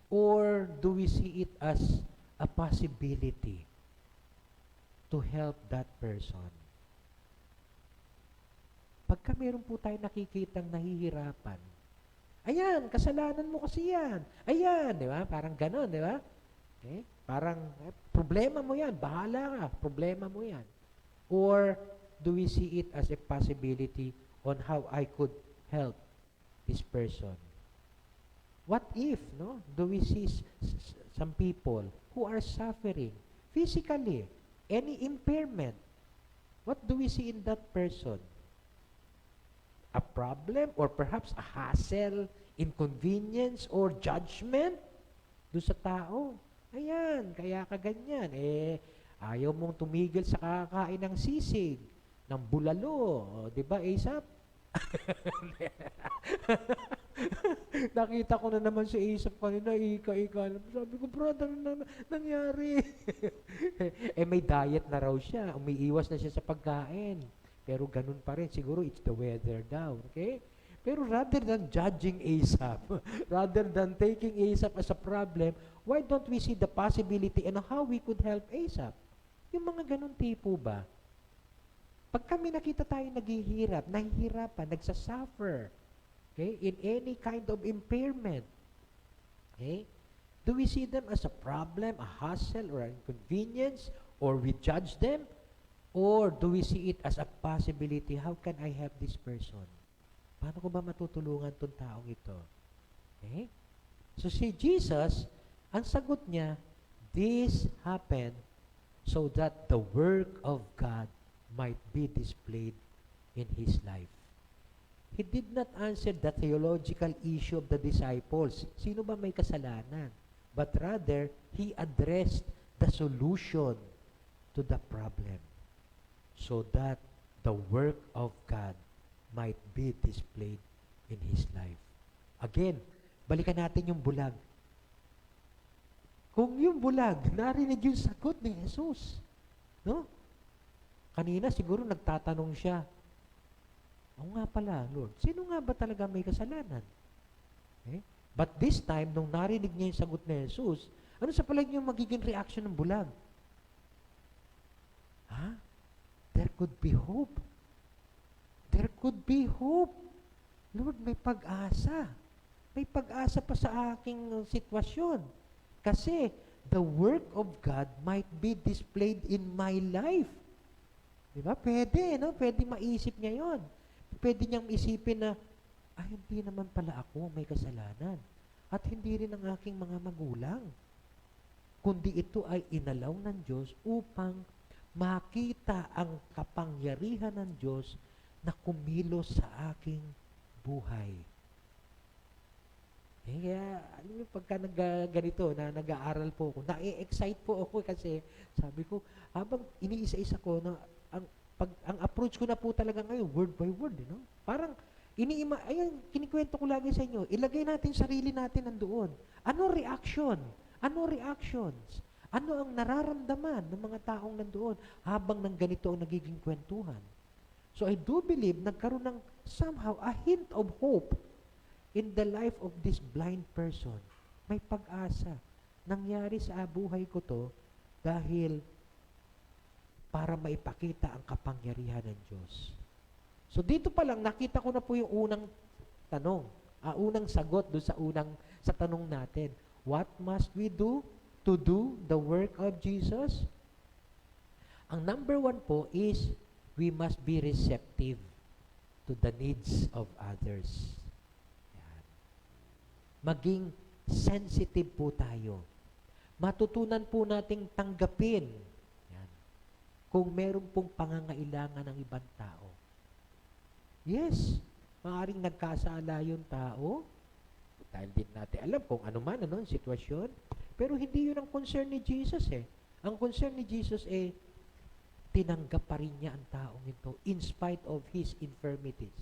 Or do we see it as a possibility to help that person? Pagka meron po tayo nakikitang nahihirapan, ayan, kasalanan mo kasi yan. Ayan, di ba? Parang ganon, di ba? Okay? Parang, problema mo yan. Bahala ka. Problema mo yan. Or do we see it as a possibility on how I could help this person? What if, no? Do we see some people who are suffering physically, any impairment? What do we see in that person? A problem or perhaps a hassle, inconvenience, or judgment doon sa tao. Ayan, kaya ka ganyan. Ayaw mong tumigil sa kakain ng sisig, ng bulalo. O, di ba, Asap? Nakita ko na naman si Asap kanina, ika-ika. Sabi ko, brother, nangyari? May diet na raw siya. Umiiwas na siya sa pagkain. Pero ganun pa rin. Siguro it's the weather daw. Okay? Pero rather than judging Asap, rather than taking Asap as a problem, why don't we see the possibility and how we could help Asap? Yung mga ganun tipo ba? Pag kami nakita tayo naghihirap, nahihirapan, nagsasuffer, okay, in any kind of impairment, okay, do we see them as a problem, a hassle, or an inconvenience, or we judge them? Or do we see it as a possibility, how can I help this person? Paano ko ba matutulungan tong taong ito? Okay? So si Jesus, ang sagot niya, this happened so that the work of God might be displayed in his life. He did not answer the theological issue of the disciples. Sino ba may kasalanan? But rather, he addressed the solution to the problem so that the work of God might be displayed in his life. Again, balikan natin yung bulag. Kung yung bulag, narinig yung sagot ni Jesus. No? Kanina siguro nagtatanong siya, oo nga pala, Lord, sino nga ba talaga may kasalanan? Okay? But this time, nung narinig niya yung sagot ni Jesus, ano sa palagay niyo magiging reaction ng bulag? There could be hope. could be hope. Lord, may pag-asa. May pag-asa pa sa aking sitwasyon. Kasi the work of God might be displayed in my life. Di ba? Pwede, no? Pwede maisip niya yon. Pwede niyang isipin na, hindi naman pala ako may kasalanan. At hindi rin ang aking mga magulang. Kundi ito ay inalaw ng Diyos upang makita ang kapangyarihan ng Diyos na kumilos sa aking buhay. Kaya, alam mo, pagka ganito, na nag-aaral po ako, na-excite po ako kasi sabi ko, habang iniisa-isa ko, ang approach ko na po talaga ngayon, word by word, you know? Parang, ayan, kinikwento ko lagi sa inyo, ilagay natin sarili natin nandoon. Ano reaction? Ano reactions? Ano ang nararamdaman ng mga taong nandoon habang nang ganito ang nagiging kwentuhan? So I do believe nagkaroon ng somehow a hint of hope in the life of this blind person. May pag-asa. Nangyari sa buhay ko to dahil para maipakita ang kapangyarihan ng Diyos. So dito pa lang, nakita ko na po yung unang tanong, unang sagot doon sa tanong natin. What must we do to do the work of Jesus? Ang number 1 po is, we must be receptive to the needs of others. Yan. Maging sensitive po tayo. Matutunan po nating tanggapin yan, kung meron pong pangangailangan ng ibang tao. Yes, maaaring nagkasala yung tao, dahil din natin alam kung ano man, sitwasyon, pero hindi yun ang concern ni Jesus eh. Ang concern ni Jesus tinanggap pa rin niya ang taong ito in spite of his infirmities.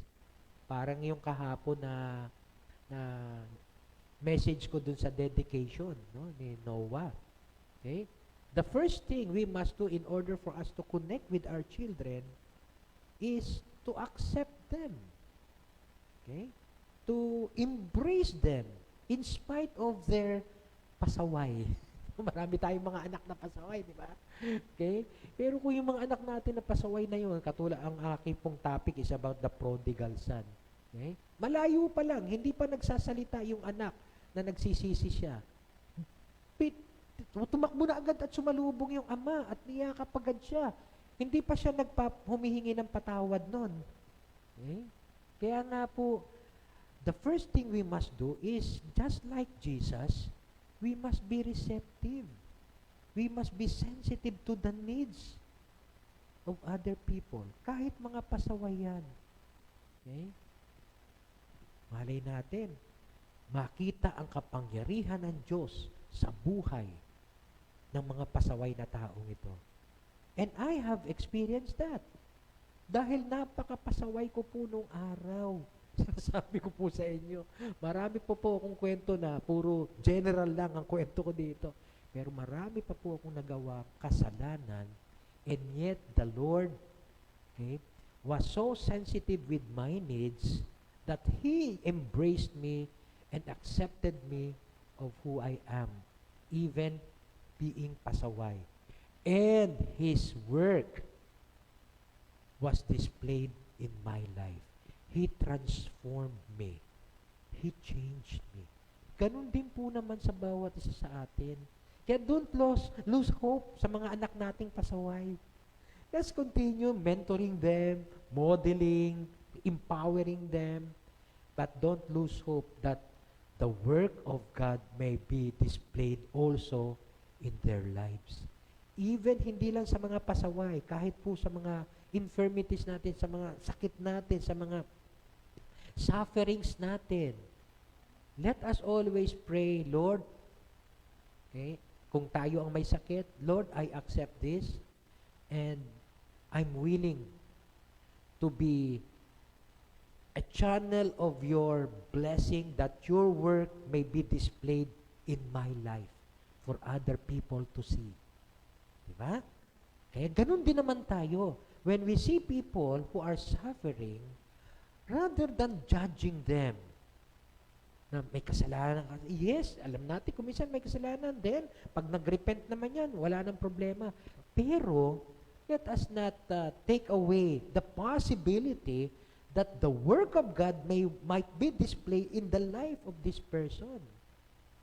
Parang yung kahapon na message ko dun sa dedication ni Noah. Okay? The first thing we must do in order for us to connect with our children is to accept them. Okay? To embrace them in spite of their pasaway. Marami tayong mga anak na pasaway, di ba? Okay? Pero kung yung mga anak natin na pasaway na yun, katulad ang aking pong topic is about the prodigal son. Okay? Malayo pa lang, hindi pa nagsasalita yung anak na nagsisisi siya. Tumakbo na agad at sumalubong yung ama at niyakap agad siya. Hindi pa siya humihingi ng patawad nun. Okay? Kaya nga po, the first thing we must do is, just like Jesus, we must be receptive. We must be sensitive to the needs of other people. Kahit mga pasawayan. Okay? Malay natin, makita ang kapangyarihan ng Diyos sa buhay ng mga pasaway na taong ito. And I have experienced that. Dahil napakapasaway ko po nung araw. Sabi ko po sa inyo, marami po akong kwento na puro general lang ang kwento ko dito. Pero marami pa po akong nagawa kasalanan, and yet the Lord was so sensitive with my needs that He embraced me and accepted me of who I am, even being pasaway. And His work was displayed in my life. He transformed me. He changed me. Ganun din po naman sa bawat isa sa atin. Kaya don't lose hope sa mga anak nating pasaway. Let's continue mentoring them, modeling, empowering them, but don't lose hope that the work of God may be displayed also in their lives. Even hindi lang sa mga pasaway, kahit po sa mga infirmities natin, sa mga sakit natin, sa mga sufferings natin. Let us always pray, Lord, kung tayo ang may sakit, Lord, I accept this, and I'm willing to be a channel of your blessing that your work may be displayed in my life for other people to see. Diba? Kaya ganun din naman tayo. When we see people who are suffering, rather than judging them, na may kasalanan, yes, alam natin kung minsan may kasalanan, then pag nag-repent naman yan, wala nang problema. Pero, let us not take away the possibility that the work of God might be displayed in the life of this person.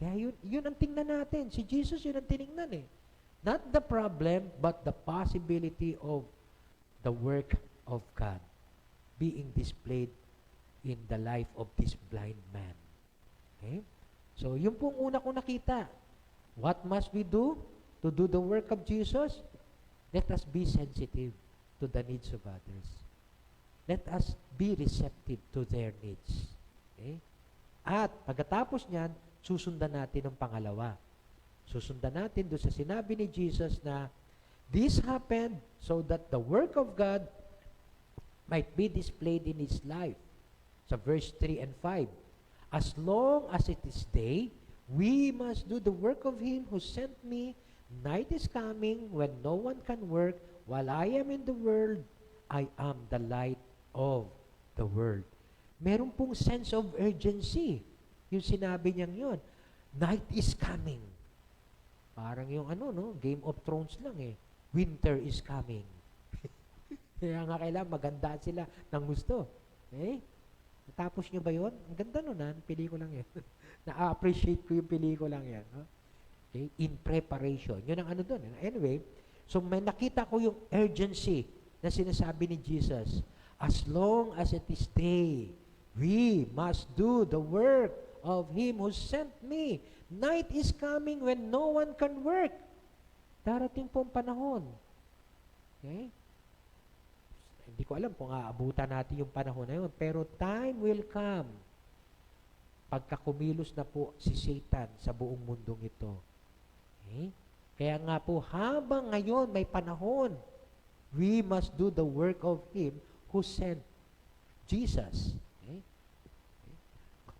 Kaya yun ang tingnan natin. Si Jesus yun ang tinignan eh. Not the problem, but the possibility of the work of God being displayed in the life of this blind man. Okay? So, yun pong una ko nakita. What must we do to do the work of Jesus? Let us be sensitive to the needs of others. Let us be receptive to their needs. Okay? At pagkatapos niyan, susundan natin ang pangalawa. Susundan natin doon sa sinabi ni Jesus na this happened so that the work of God might be displayed in His life. Sa verse 3 and 5, as long as it is day, we must do the work of Him who sent me. Night is coming when no one can work. While I am in the world, I am the light of the world. Meron pong sense of urgency. Yung sinabi niyang yun. Night is coming. Parang yung Game of Thrones lang eh. Winter is coming. Kaya nga kailangan magandaan sila ng gusto. Okay? Natapos nyo ba yun? Ang ganda nun pelikulang yan. Na-appreciate ko yung pelikulang yan. Okay? In preparation. Yun ang doon. Anyway, so may nakita ko yung urgency na sinasabi ni Jesus. As long as it is day, we must do the work of Him who sent me. Night is coming when no one can work. Darating po ang panahon. Okay? Hindi ko alam kung aabutan natin yung panahon na yun. Pero time will come pagka kumilos na po si Satan sa buong mundong ito. Okay? Kaya nga po, habang ngayon may panahon, we must do the work of Him who sent Jesus. Okay?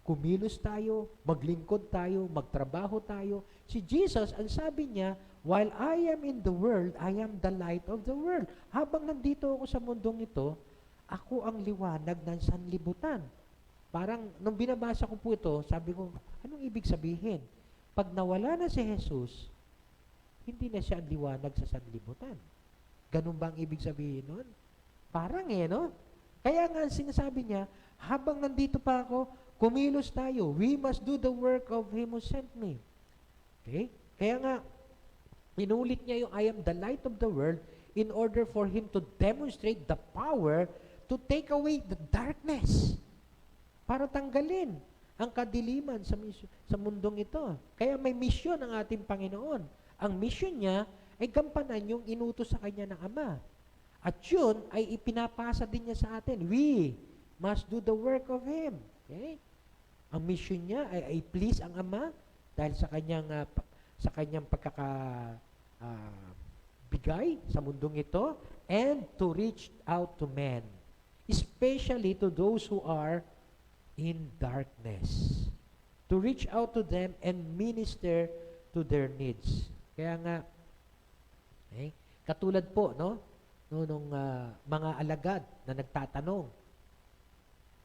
Kumilos tayo, maglingkod tayo, magtrabaho tayo. Si Jesus, ang sabi niya, while I am in the world, I am the light of the world. Habang nandito ako sa mundong ito, ako ang liwanag ng sanlibutan. Parang, nung binabasa ko po ito, sabi ko, anong ibig sabihin? Pag nawala na si Jesus, hindi na siya ang liwanag sa sanlibutan. Ganun ba ang ibig sabihin nun? Parang no? Kaya nga, sinasabi niya, habang nandito pa ako, kumilos tayo. We must do the work of Him who sent me. Okay? Kaya nga, inulit niya yung I am the light of the world in order for Him to demonstrate the power to take away the darkness. Para tanggalin ang kadiliman sa mundong ito. Kaya may mission ang ating Panginoon. Ang mission niya ay gampanan yung inutos sa Kanya ng Ama. At yun ay ipinapasa din niya sa atin. We must do the work of Him. Okay? Ang mission niya ay please ang Ama dahil sa kanyang bigay sa mundong ito and to reach out to men, especially to those who are in darkness. To reach out to them and minister to their needs. Kaya nga, katulad po, nung mga alagad na nagtatanong,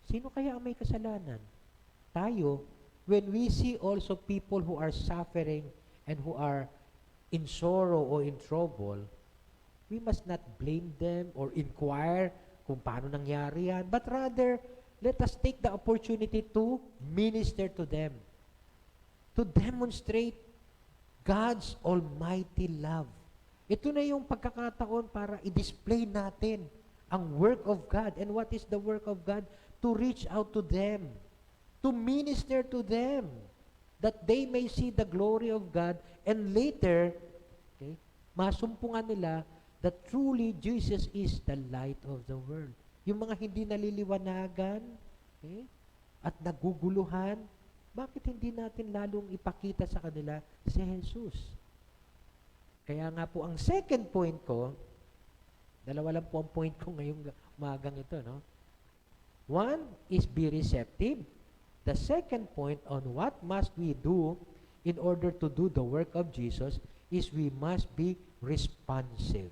sino kaya ang may kasalanan? Tayo, when we see also people who are suffering and who are in sorrow or in trouble, we must not blame them or inquire kung paano nangyari yan, but rather, let us take the opportunity to minister to them, to demonstrate God's almighty love. Ito na yung pagkakataon para i-display natin ang work of God. And what is the work of God? To reach out to them, to minister to them, that they may see the glory of God, and later, masumpungan nila that truly Jesus is the light of the world. Yung mga hindi naliliwanagan, at naguguluhan, bakit hindi natin lalong ipakita sa kanila si Jesus? Kaya nga po, ang second point ko, dalawa lang po ang point ko ngayong umagang ito, One is be receptive. The second point on what must we do in order to do the work of Jesus is we must be responsive.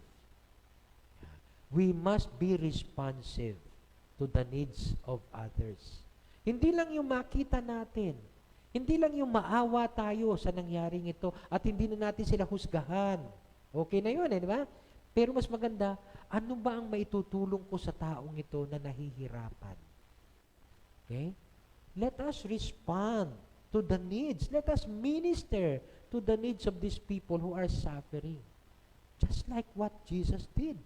We must be responsive to the needs of others. Hindi lang yung makita natin, hindi lang yung maawa tayo sa nangyaring ito at hindi na natin sila husgahan. Okay na yun, di ba? Pero mas maganda, ano ba ang maitutulong ko sa taong ito na nahihirapan? Okay? Let us respond to the needs. Let us minister to the needs of these people who are suffering. Just like what Jesus did.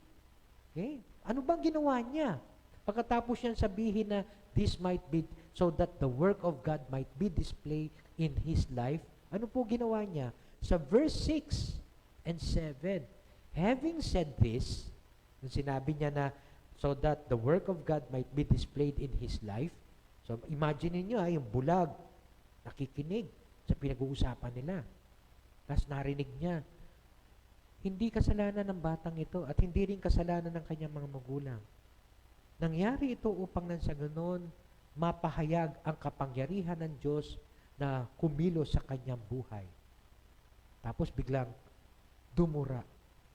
Okay? Ano bang ginawa niya? Pagkatapos niyan sabihin na this might be so that the work of God might be displayed in His life, ano po ginawa niya? Sa verse 6 and 7, having said this, nung sinabi niya na so that the work of God might be displayed in His life, so imagine niyo yung bulag, nakikinig sa pinag-uusapan nila. Tapos narinig niya, hindi kasalanan ng batang ito at hindi rin kasalanan ng kanyang mga magulang. Nangyari ito upang nang sa ganon, mapahayag ang kapangyarihan ng Diyos na kumilos sa kanyang buhay. Tapos biglang dumura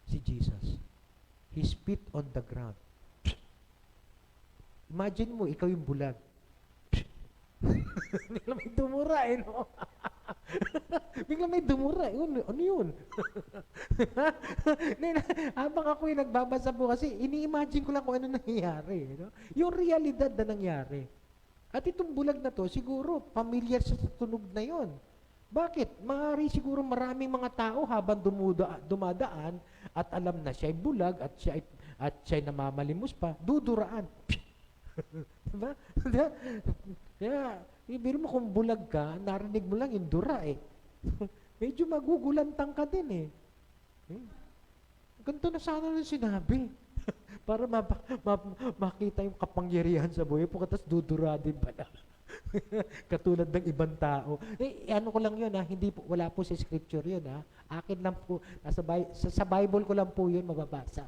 si Jesus. He spit on the ground. Imagine mo, ikaw yung bulag. Bigla may dumura no? Bigla may dumura. Ano yun? Habang ako yung nagbabasa po kasi, ini-imagine ko lang kung ano nangyayari. No? Yung realidad na nangyari. At itong bulag na to, siguro, familiar sa tunog na yon. Bakit? Maaari siguro maraming mga tao habang dumadaan at alam na siya'y bulag at siya'y namamalimos pa, duduraan. Diba? Kaya, ibig mo kung bulag ka, narinig mo lang yung dura eh. Medyo magugulantang ka din eh. Ganito na sana yung sinabi. Para makita yung kapangyarihan sa buhay po, katas dudura din pala. Katulad ng ibang tao. Ano ko lang yun ha, hindi po, wala po sa scripture yun ha. Akin lang po, sa Bible ko lang po yun mababasa.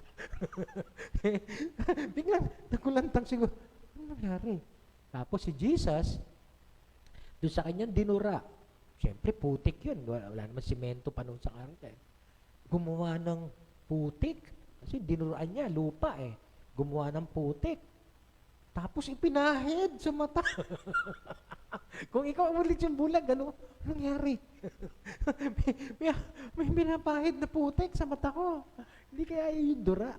Biglang, nagulantang siguro, ano nangyari? Tapos si Jesus, doon sa kanyang dinura, siyempre putik yun, wala naman simento pa nung sa karga. Gumawa ng putik, kasi dinuraan niya, lupa eh. Gumawa ng putik. Tapos ipinahid sa mata. Kung ikaw ulit yung bulag, ano nangyari? may pinapahid na putik sa mata ko. Hindi kaya yung dura.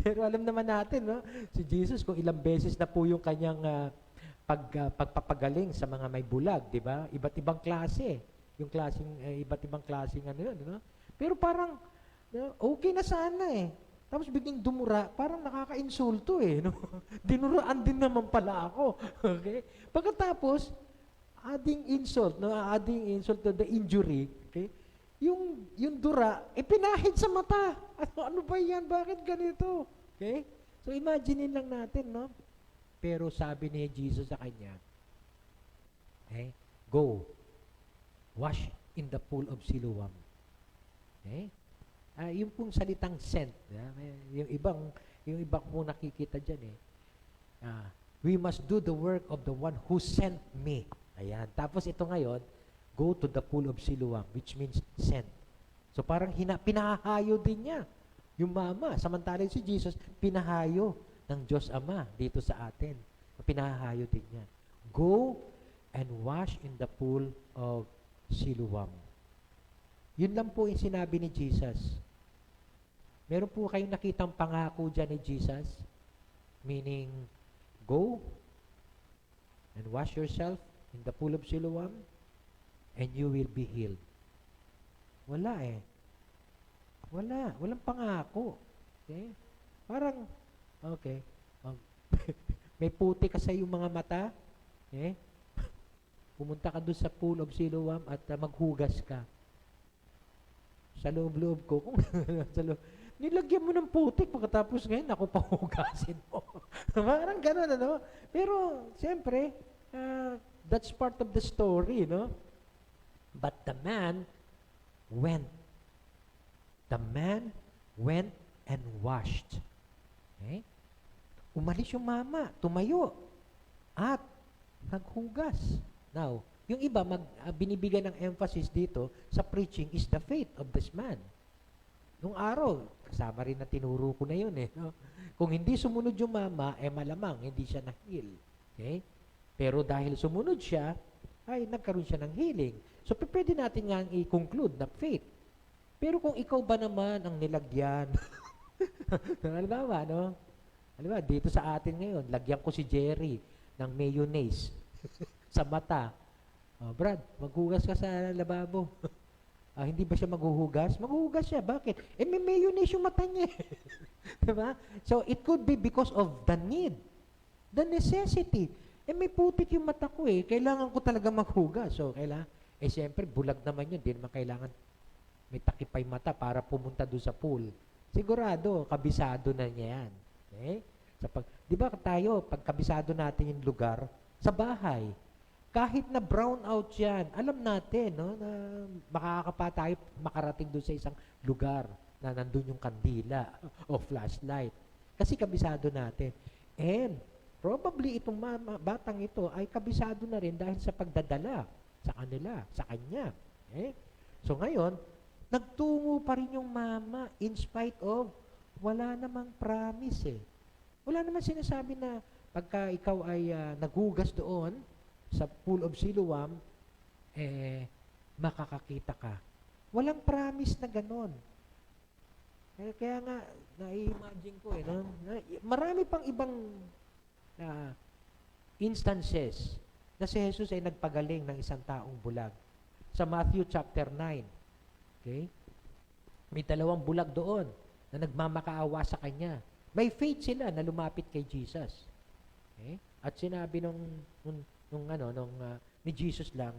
Pero alam naman natin, no? Si Jesus, kung ilang beses na po yung kanyang pagpapagaling sa mga may bulag, di ba? Iba't ibang klase. Yung klaseng, iba't ibang klaseng ano yun, no? Pero parang, okay na sana eh. Tapos biglang dumura, parang nakaka-insulto eh. No? Dinuraan din naman pala ako. Okay? Pagkatapos, adding insult to the injury, okay? Yung dura, pinahid sa mata. Ano ba yan? Bakit ganito? Okay? So imagine lang natin, no? Pero sabi ni Jesus sa kanya, okay? Go, wash in the pool of Siloam. Okay? Yung pong salitang sent, yung ibang po nakikita dyan eh. We must do the work of the one who sent me. Ayan. Tapos ito ngayon, go to the pool of Siloam, which means sent. So parang pinahahayo din niya yung mama. Samantalang si Jesus, pinahayo ng Diyos Ama dito sa atin. Pinahahayo din niya. Go and wash in the pool of Siloam. Yun lang po yung sinabi ni Jesus. Meron po kayong nakitang pangako dyan ni Jesus? Meaning, go and wash yourself in the pool of Siloam and you will be healed. Wala eh. Wala. Walang pangako. Okay? Parang, okay. May puti ka sa iyong mga mata. Okay? Pumunta ka doon sa pool of Siloam at maghugas ka. Sa loob-loob ko, kung sa loob, nilagyan mo ng putik, pagkatapos ngayon, ako pahugasin mo. Parang gano'n, ano? Pero, siyempre, that's part of the story, no? But the man went. The man went and washed. Okay? Umalis yung mama, tumayo, at naghugas. Now, yung iba, binibigyan ng emphasis dito sa preaching is the faith of this man. Nung araw, kasama rin na tinuro ko na yun eh. No? Kung hindi sumunod yung mama, malamang hindi siya na-heal. Okay? Pero dahil sumunod siya, ay nagkaroon siya ng healing. So, pwede natin nga i-conclude na faith. Pero kung ikaw ba naman ang nilagyan, alam ba, no? Alam ba, dito sa atin ngayon, lagyan ko si Jerry ng mayonnaise sa mata. Oh, Brad, maghugas ka sa lababo. Hindi ba siya maghuhugas? Maghuhugas siya. Bakit? May mayonnaise yung mata niya. Diba? So, it could be because of the need, the necessity. May putik yung mata ko kailangan ko talaga maghugas. So, siyempre, bulag naman yun. Di naman kailangan may takipay mata para pumunta doon sa pool. Sigurado, kabisado na niya yan. Okay? Di ba tayo, pag kabisado natin yung lugar, sa bahay, kahit na brown out yan, alam natin na makakapa tayo makarating doon sa isang lugar na nandun yung kandila o flashlight. Kasi kabisado natin. And probably itong batang ito ay kabisado na rin dahil sa pagdadala sa kanila, sa kanya. Okay? So ngayon, nagtungo pa rin yung mama in spite of wala namang promise Wala namang sinasabi na pagka ikaw ay naghugas doon sa pool of Siloam, makakakita ka. Walang promise na ganon. Kaya nga, na-imagine ko marami pang ibang instances na si Jesus ay nagpagaling ng isang taong bulag. Sa Matthew chapter 9, okay? May 2 bulag doon na nagmamakaawa sa kanya. May faith sila na lumapit kay Jesus. Okay? At sinabi ni Jesus lang,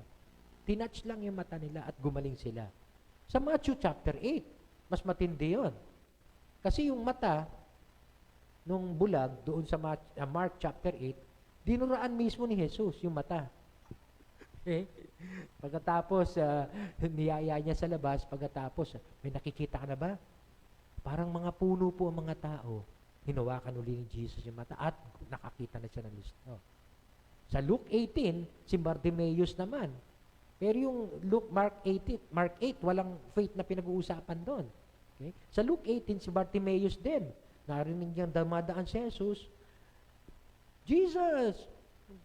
tinouch lang yung mata nila at gumaling sila. Sa Matthew chapter 8, mas matindi yun. Kasi yung mata nung bulag doon sa Mark chapter 8, dinuraan mismo ni Jesus yung mata. Okay? Pagkatapos, niyaya niya sa labas, pagkatapos, may nakikita ka na ba? Parang mga puno po ang mga tao. Hinawakan uli ni Jesus yung mata at nakakita na siya ng listo. Sa Luke 18, si Bartimaeus naman. Pero yung Mark 8, walang faith na pinag-uusapan doon. Okay? Sa Luke 18, si Bartimaeus din. Narinig niyang damadaan si Jesus, Jesus,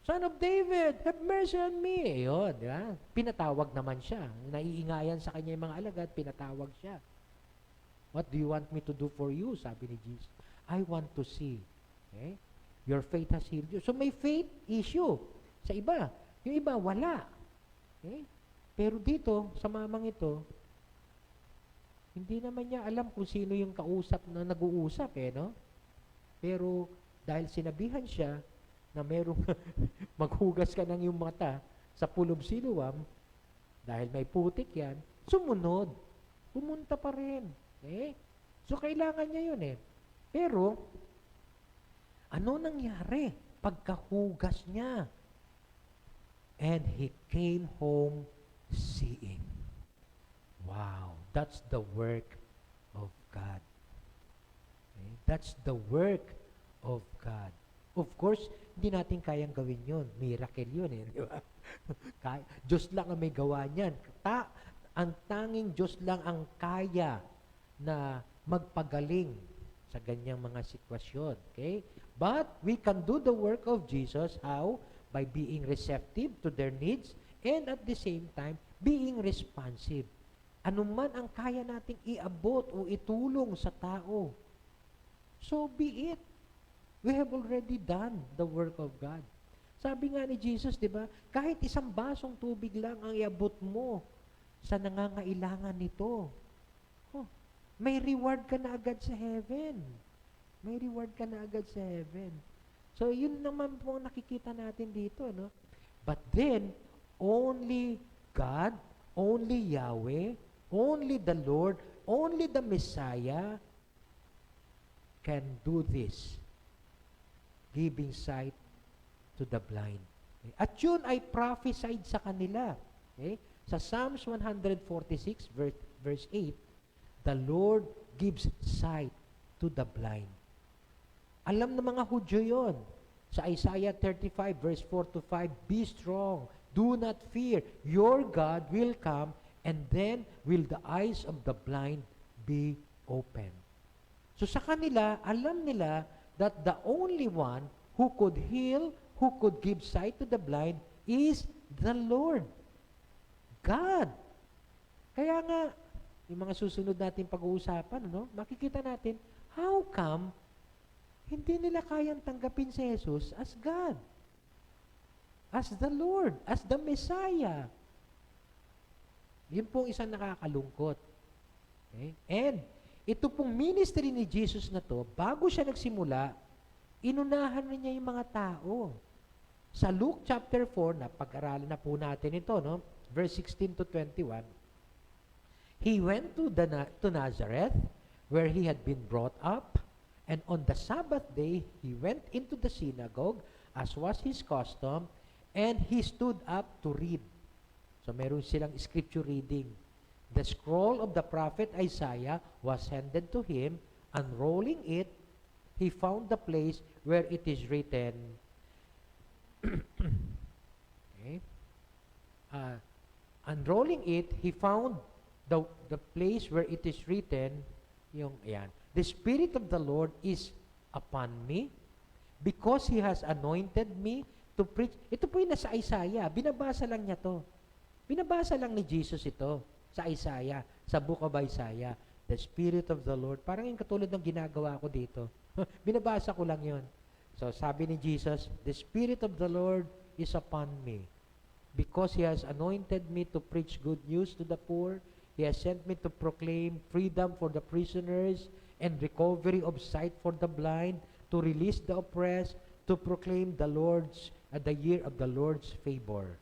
Son of David, have mercy on me. Yun, di ba? Pinatawag naman siya. Naiingayan sa kanya yung mga alagad, pinatawag siya. What do you want me to do for you? Sabi ni Jesus. I want to see. Okay? Your faith has healed you. So may faith issue sa iba. Yung iba, wala. Okay? Pero dito, sa mamang ito, hindi naman niya alam kung sino yung kausap na nag-uusap no? Pero dahil sinabihan siya na merong maghugas ka ng iyong mata sa pool of Siloam, dahil may putik yan, sumunod. Pumunta pa rin. Okay? So kailangan niya yun Pero, ano nangyari pagkahugas niya? And he came home seeing. Wow, that's the work of God. Okay? That's the work of God. Of course, hindi natin kayang gawin yun. Miracle yun di ba? Diyos lang ang may gawa niyan. Ang tanging Diyos lang ang kaya na magpagaling sa ganyang mga sitwasyon. Okay? But we can do the work of Jesus. How? By being receptive to their needs and at the same time, being responsive. Ano man ang kaya nating iabot o itulong sa tao, so be it. We have already done the work of God. Sabi nga ni Jesus, di ba, kahit isang basong tubig lang ang iabot mo sa nangangailangan nito, may reward ka na agad sa heaven. May reward ka na agad sa heaven. So, yun naman po ang nakikita natin dito, no? But then, only God, only Yahweh, only the Lord, only the Messiah can do this. Giving sight to the blind. Okay? At yun ay prophesied sa kanila. Okay? Sa Psalms 146, verse 8, the Lord gives sight to the blind. Alam ng mga Hudyo yun. Sa Isaiah 35, verse 4 to 5, be strong, do not fear, your God will come, and then will the eyes of the blind be open. So sa kanila, alam nila that the only one who could heal, who could give sight to the blind, is the Lord. God. Kaya nga, yung mga susunod natin pag-uusapan, makikita natin, how come hindi nila kayang tanggapin si Jesus as God? as the Lord, as the Messiah. Yun pong isang nakakalungkot. Okay? And ito pong ministry ni Jesus na to, bago siya nagsimula, inunahan na niya yung mga tao. Sa Luke chapter 4, na pag-aralan na po natin ito, no? Verse 16 to 21, he went to Nazareth, where he had been brought up, and on the Sabbath day, he went into the synagogue, as was his custom, and he stood up to read. So meron silang scripture reading. The scroll of the prophet Isaiah was handed to him. Unrolling it, he found the place where it is written. Okay. Unrolling it, he found the place where it is written, yung ayan, the Spirit of the Lord is upon me, because He has anointed me to preach. Ito po yung nasa Isaiah. Binabasa lang niya to. Binabasa lang ni Jesus ito sa Isaiah, sa book of Isaiah. The Spirit of the Lord. Parang yung katulad ng ginagawa ko dito. Binabasa ko lang yon. So sabi ni Jesus, the Spirit of the Lord is upon me, because He has anointed me to preach good news to the poor. He has sent me to proclaim freedom for the prisoners and recovery of sight for the blind, to release the oppressed, to proclaim the year of the Lord's favor.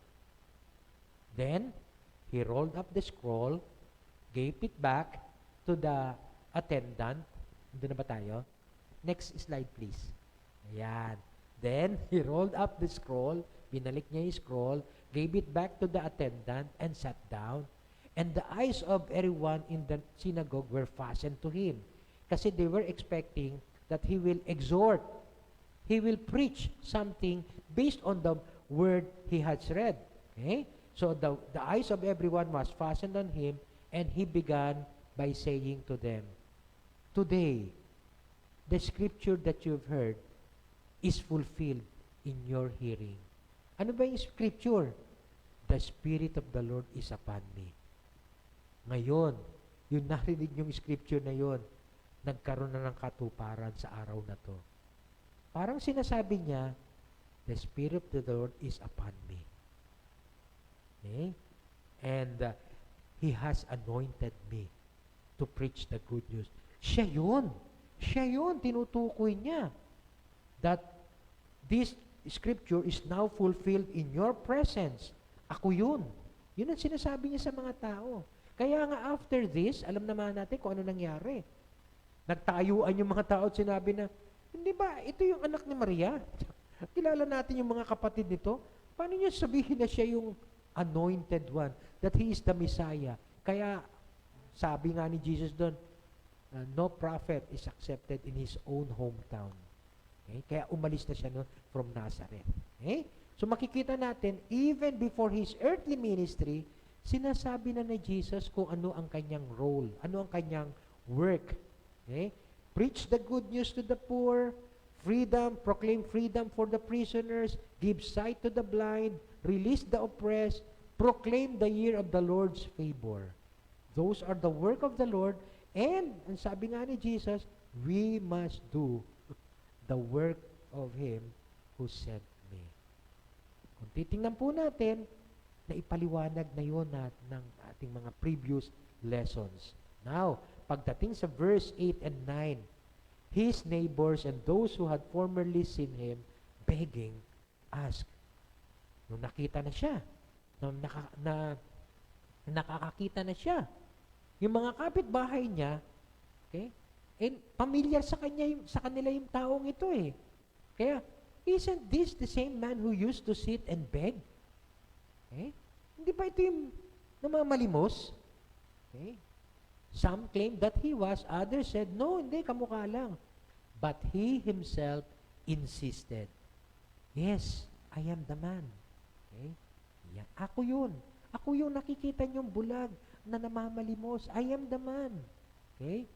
Then, he rolled up the scroll, gave it back to the attendant. Doon na ba tayo? Next slide, please. Ayan. Then, he rolled up the scroll, binalik niya yung scroll, gave it back to the attendant, and sat down. And the eyes of everyone in the synagogue were fastened to him. Kasi they were expecting that he will exhort, he will preach something based on the word he has read. Okay? So the eyes of everyone was fastened on him, and he began by saying to them, today, the scripture that you've heard is fulfilled in your hearing. Ano ba yung scripture? The Spirit of the Lord is upon me. Ngayon, yung narinig yung scripture na yun, nagkaroon na ng katuparan sa araw na to. Parang sinasabi niya, the Spirit of the Lord is upon me. Okay? And He has anointed me to preach the good news. Siya yun. Siya yun, tinutukoy niya. That this scripture is now fulfilled in your presence. Ako yun. Yun ang sinasabi niya sa mga tao. Kaya nga after this, alam naman natin kung ano nangyari. Nagtayuan yung mga tao at sinabi na, hindi ba, ito yung anak ni Maria? Kilala natin yung mga kapatid nito. Paano niya sabihin na siya yung anointed one? That He is the Messiah. Kaya, sabi nga ni Jesus doon, no prophet is accepted in his own hometown. Okay? Kaya umalis na siya from Nazareth. Okay? So makikita natin, even before His earthly ministry, sinasabi na ni Jesus kung ano ang kanyang role, ano ang kanyang work. Okay? Preach the good news to the poor, freedom, proclaim freedom for the prisoners, give sight to the blind, release the oppressed, proclaim the year of the Lord's favor. Those are the work of the Lord, and ang sabi nga ni Jesus, we must do the work of Him who sent me. Kung titingnan po natin, na ipaliwanag na yun ng ating mga previous lessons. Now, pagdating sa verse 8 and 9, his neighbors and those who had formerly seen him begging, ask. Nung nakita na siya, nakakakita na siya, yung mga kapitbahay niya, okay, and pamilyar sa kanila yung taong ito eh. Kaya, isn't this the same man who used to sit and beg? Okay? Hindi ba ito yung namamalimos? Okay? Some claimed that he was, others said, no, hindi, kamukha lang. But he himself insisted, yes, I am the man. Okay? Yan. Ako yun. Ako yung nakikita niyong bulag na namamalimos. I am the man. Okay?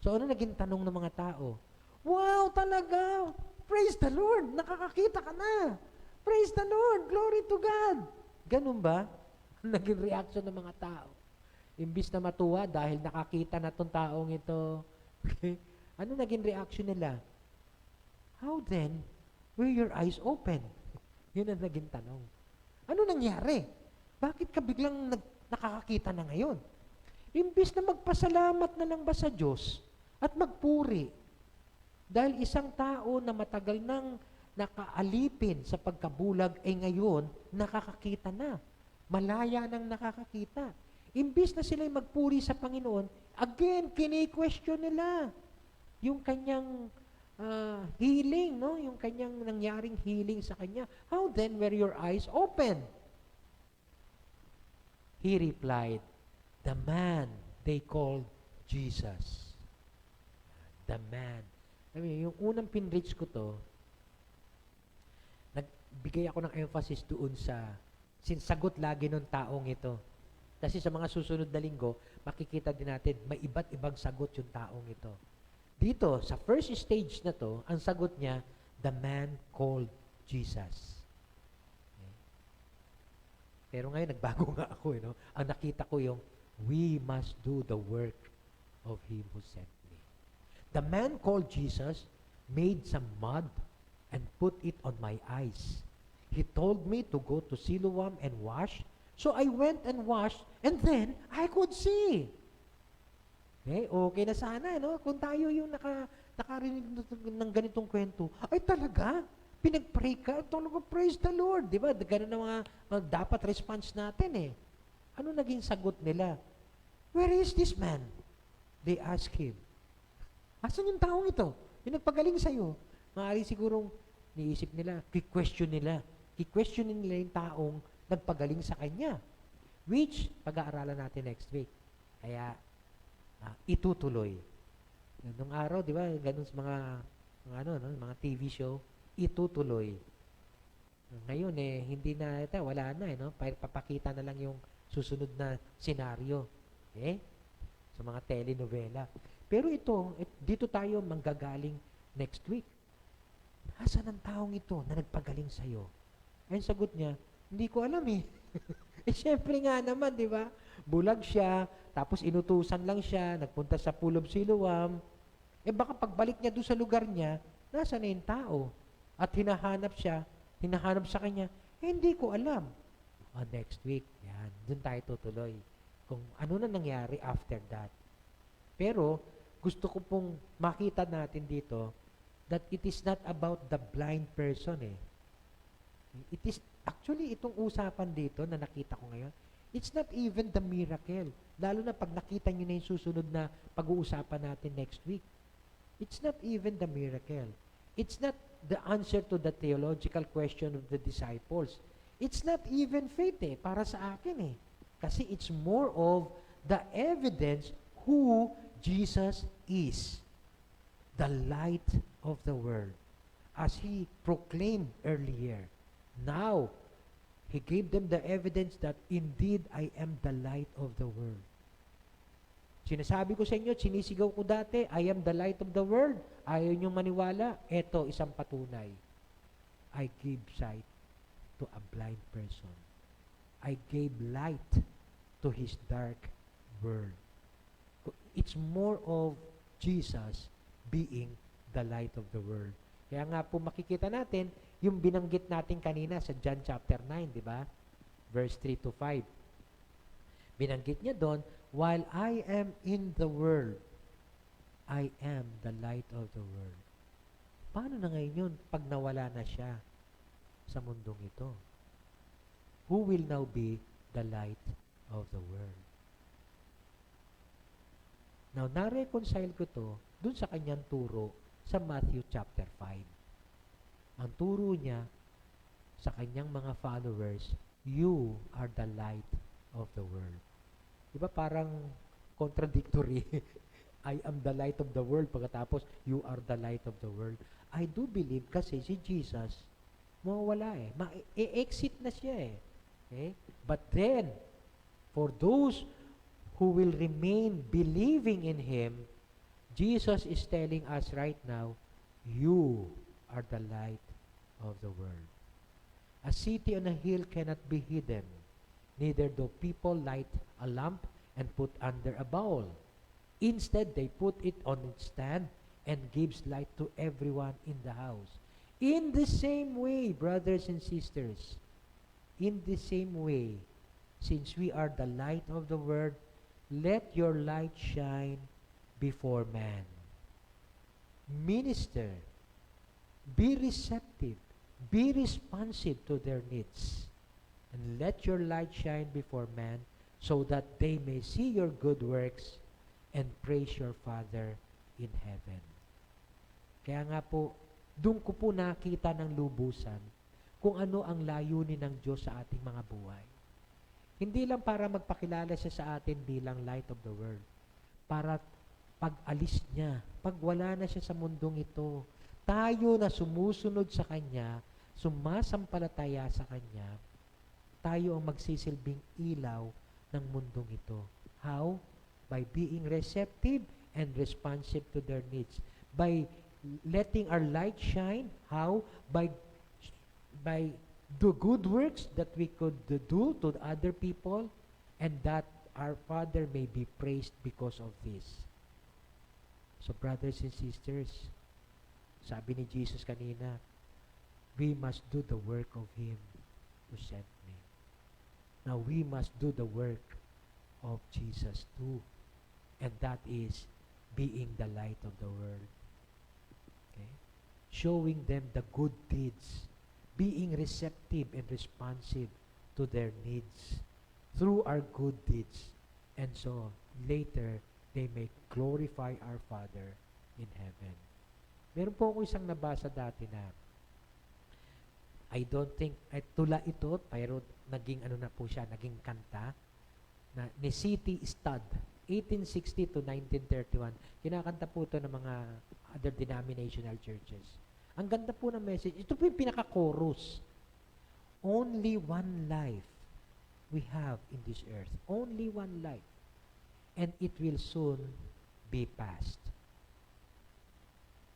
So ano naging tanong ng mga tao? Wow, talaga! Praise the Lord! Nakakakita ka na! Praise the Lord! Glory to God! Ganun ba? Naging reaction ng mga tao. Imbis na matuwa dahil nakakita na tong taong ito. Okay? Ano naging reaction nila? How then were your eyes open? Yun ang naging tanong. Ano nangyari? Bakit ka biglang nakakakita na ngayon? Imbis na magpasalamat na lang ba sa Diyos at magpuri, dahil isang tao na matagal nang nakaalipin sa pagkabulag ay ngayon nakakakita na. Malaya nang nakakakita. Imbis na sila'y magpuri sa Panginoon, again, kini-question nila yung kanyang healing, no? Yung kanyang nangyaring healing sa kanya. How then were your eyes open? He replied, the man they called Jesus. The man. I mean, yung unang pinreach ko to, nagbigay ako ng emphasis doon sa sinsagot lagi ng taong ito. Kasi sa mga susunod na linggo, makikita din natin, may iba't ibang sagot yung taong ito. Dito, sa first stage na to, ang sagot niya, the man called Jesus. Okay. Pero ngayon, nagbago nga ako. No? Ang nakita ko yung, we must do the work of Him who sent me. The man called Jesus made some mud and put it on my eyes. He told me to go to Siloam and wash. So I went and washed, and then I could see. Okay na sana, no? Kung tayo yung nakarinig ng ganitong kwento, ay talaga, pinag-pray ka, talaga, praise the Lord, di ba? Ganun na mga dapat response natin eh. Ano naging sagot nila? Where is this man? They asked him. Asan yung taong ito? Yung nagpagaling sa'yo. Maaari sigurong niisip nila, ki-question nila yung taong nagpagaling sa kanya. Which, pag-aaralan natin next week. Kaya, itutuloy. Nung araw, di ba, ganun sa mga TV show, itutuloy. Ngayon, hindi na, wala na, no? Papakita na lang yung susunod na senaryo. Okay? Sa mga telenovela. Pero dito tayo manggagaling next week. Asan ang taong ito na nagpagaling sa'yo? Ang sagot niya, hindi ko alam eh. Syempre nga naman, di ba? Bulag siya, tapos inutusan lang siya, nagpunta sa Pool of Siloam. Baka pagbalik niya doon sa lugar niya, nasa na yung tao? At hinahanap sa kanya, hindi ko alam. Next week, yan, doon tayo tutuloy. Kung ano na nangyari after that. Pero, gusto ko pong makita natin dito that it is not about the blind person eh. It is, actually, itong usapan dito na nakita ko ngayon, it's not even the miracle. Lalo na pag nakita nyo na yung susunod na pag-uusapan natin next week. It's not even the miracle. It's not the answer to the theological question of the disciples. It's not even faith eh, para sa akin eh. Kasi it's more of the evidence who Jesus is, the light of the world. As He proclaimed earlier, now, He gave them the evidence that indeed I am the light of the world. Sinasabi ko sa inyo, sinisigaw ko dati, I am the light of the world. Ayaw niyong maniwala, eto isang patunay. I gave sight to a blind person. I gave light to his dark world. It's more of Jesus being the light of the world. Kaya nga po makikita natin, yung binanggit natin kanina sa John chapter 9, di ba? Verse 3 to 5. Binanggit niya doon, while I am in the world, I am the light of the world. Paano na ngayon yun pag nawala na siya sa mundong ito? Who will now be the light of the world? Now, na-reconcile ko to dun sa kanyang turo sa Matthew chapter 5. Ang turo niya sa kanyang mga followers, you are the light of the world. Diba parang contradictory? I am the light of the world, pagkatapos, you are the light of the world. I do believe kasi si Jesus, mawawala eh. Ma-exit na siya eh. Okay? But then, for those who will remain believing in Him, Jesus is telling us right now, you are the light of the world. A city on a hill cannot be hidden, neither do people light a lamp and put under a bowl. Instead, they put it on its stand and gives light to everyone in the house. In the same way, brothers and sisters, in the same way, since we are the light of the world, let your light shine before man. Minister, be receptive, be responsive to their needs, and let your light shine before man so that they may see your good works and praise your Father in heaven. Kaya nga po, doon ko po nakita ng lubusan kung ano ang layunin ng Diyos sa ating mga buhay. Hindi lang para magpakilala siya sa atin bilang light of the world. Para pag alis niya, pag wala na siya sa mundong ito, tayo na sumusunod sa Kanya, sumasampalataya sa Kanya, tayo ang magsisilbing ilaw ng mundong ito. How? By being receptive and responsive to their needs. By letting our light shine. How? By the good works that we could do to other people, and that our Father may be praised because of this. So brothers and sisters, sabi ni Jesus kanina, we must do the work of Him who sent me. Now we must do the work of Jesus too, and that is being the light of the world. Okay? Showing them the good deeds, being receptive and responsive to their needs through our good deeds, and so later they may glorify our Father in heaven. Meron po ako isang nabasa dati na I don't think, ay tula ito, pero naging ano na po siya, naging kanta na ni C.T. Studd, 1860 to 1931. Kinakanta po ito ng mga other denominational churches. Ang ganda po ng message. Ito po yung pinaka-chorus. Only one life we have in this earth. Only one life. And it will soon be past.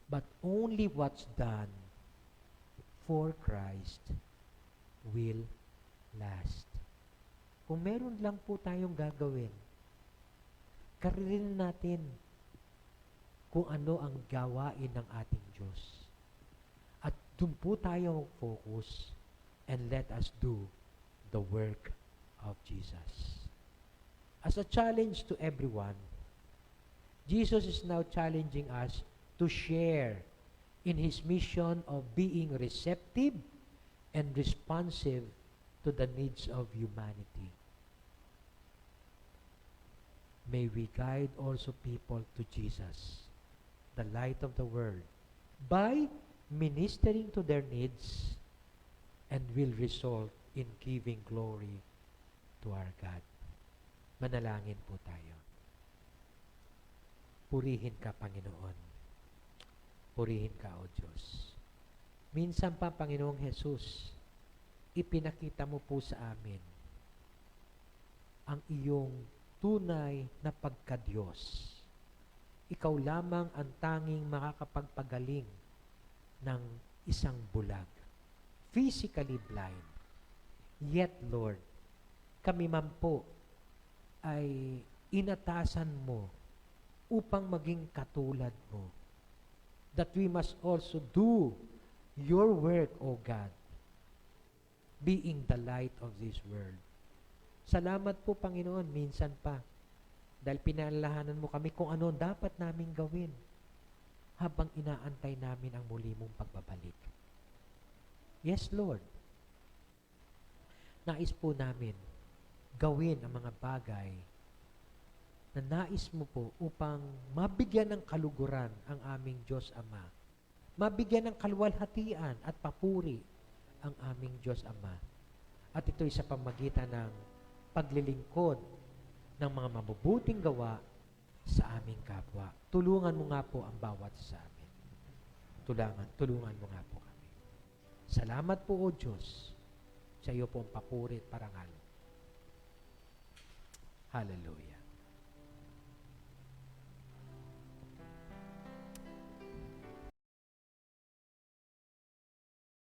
But only what's done for Christ will last. Kung meron lang po tayong gagawin, karinin natin kung ano ang gawain ng ating Diyos. At doon po tayo focus, and let us do the work of Jesus. As a challenge to everyone, Jesus is now challenging us to share in His mission of being receptive and responsive to the needs of humanity. May we guide also people to Jesus, the light of the world, by ministering to their needs, and will result in giving glory to our God. Manalangin po tayo. Purihin ka, Panginoon. Purihin ka, O Diyos. Minsan pa, Panginoong Jesus, ipinakita mo po sa amin ang iyong tunay na pagka-Diyos. Ikaw lamang ang tanging makakapagpagaling ng isang bulag, physically blind. Yet, Lord, kami man po ay inatasan mo upang maging katulad mo, that we must also do your work, O God, being the light of this world. Salamat po, Panginoon, minsan pa, dahil pinalalahanan mo kami kung ano dapat naming gawin habang inaantay namin ang muli mong pagbabalik. Yes, Lord. Nais po namin gawin ang mga bagay na nais mo po upang mabigyan ng kaluguran ang aming Diyos Ama. Mabigyan ng kaluwalhatian at papuri ang aming Diyos Ama. At ito'y sa pamagitan ng paglilingkod ng mga mabubuting gawa sa aming kapwa. Tulungan mo nga po ang bawat sa amin. Tulungan mo nga po kami. Salamat po, O Diyos. Sa iyo po ang papuri at parangal. Hallelujah.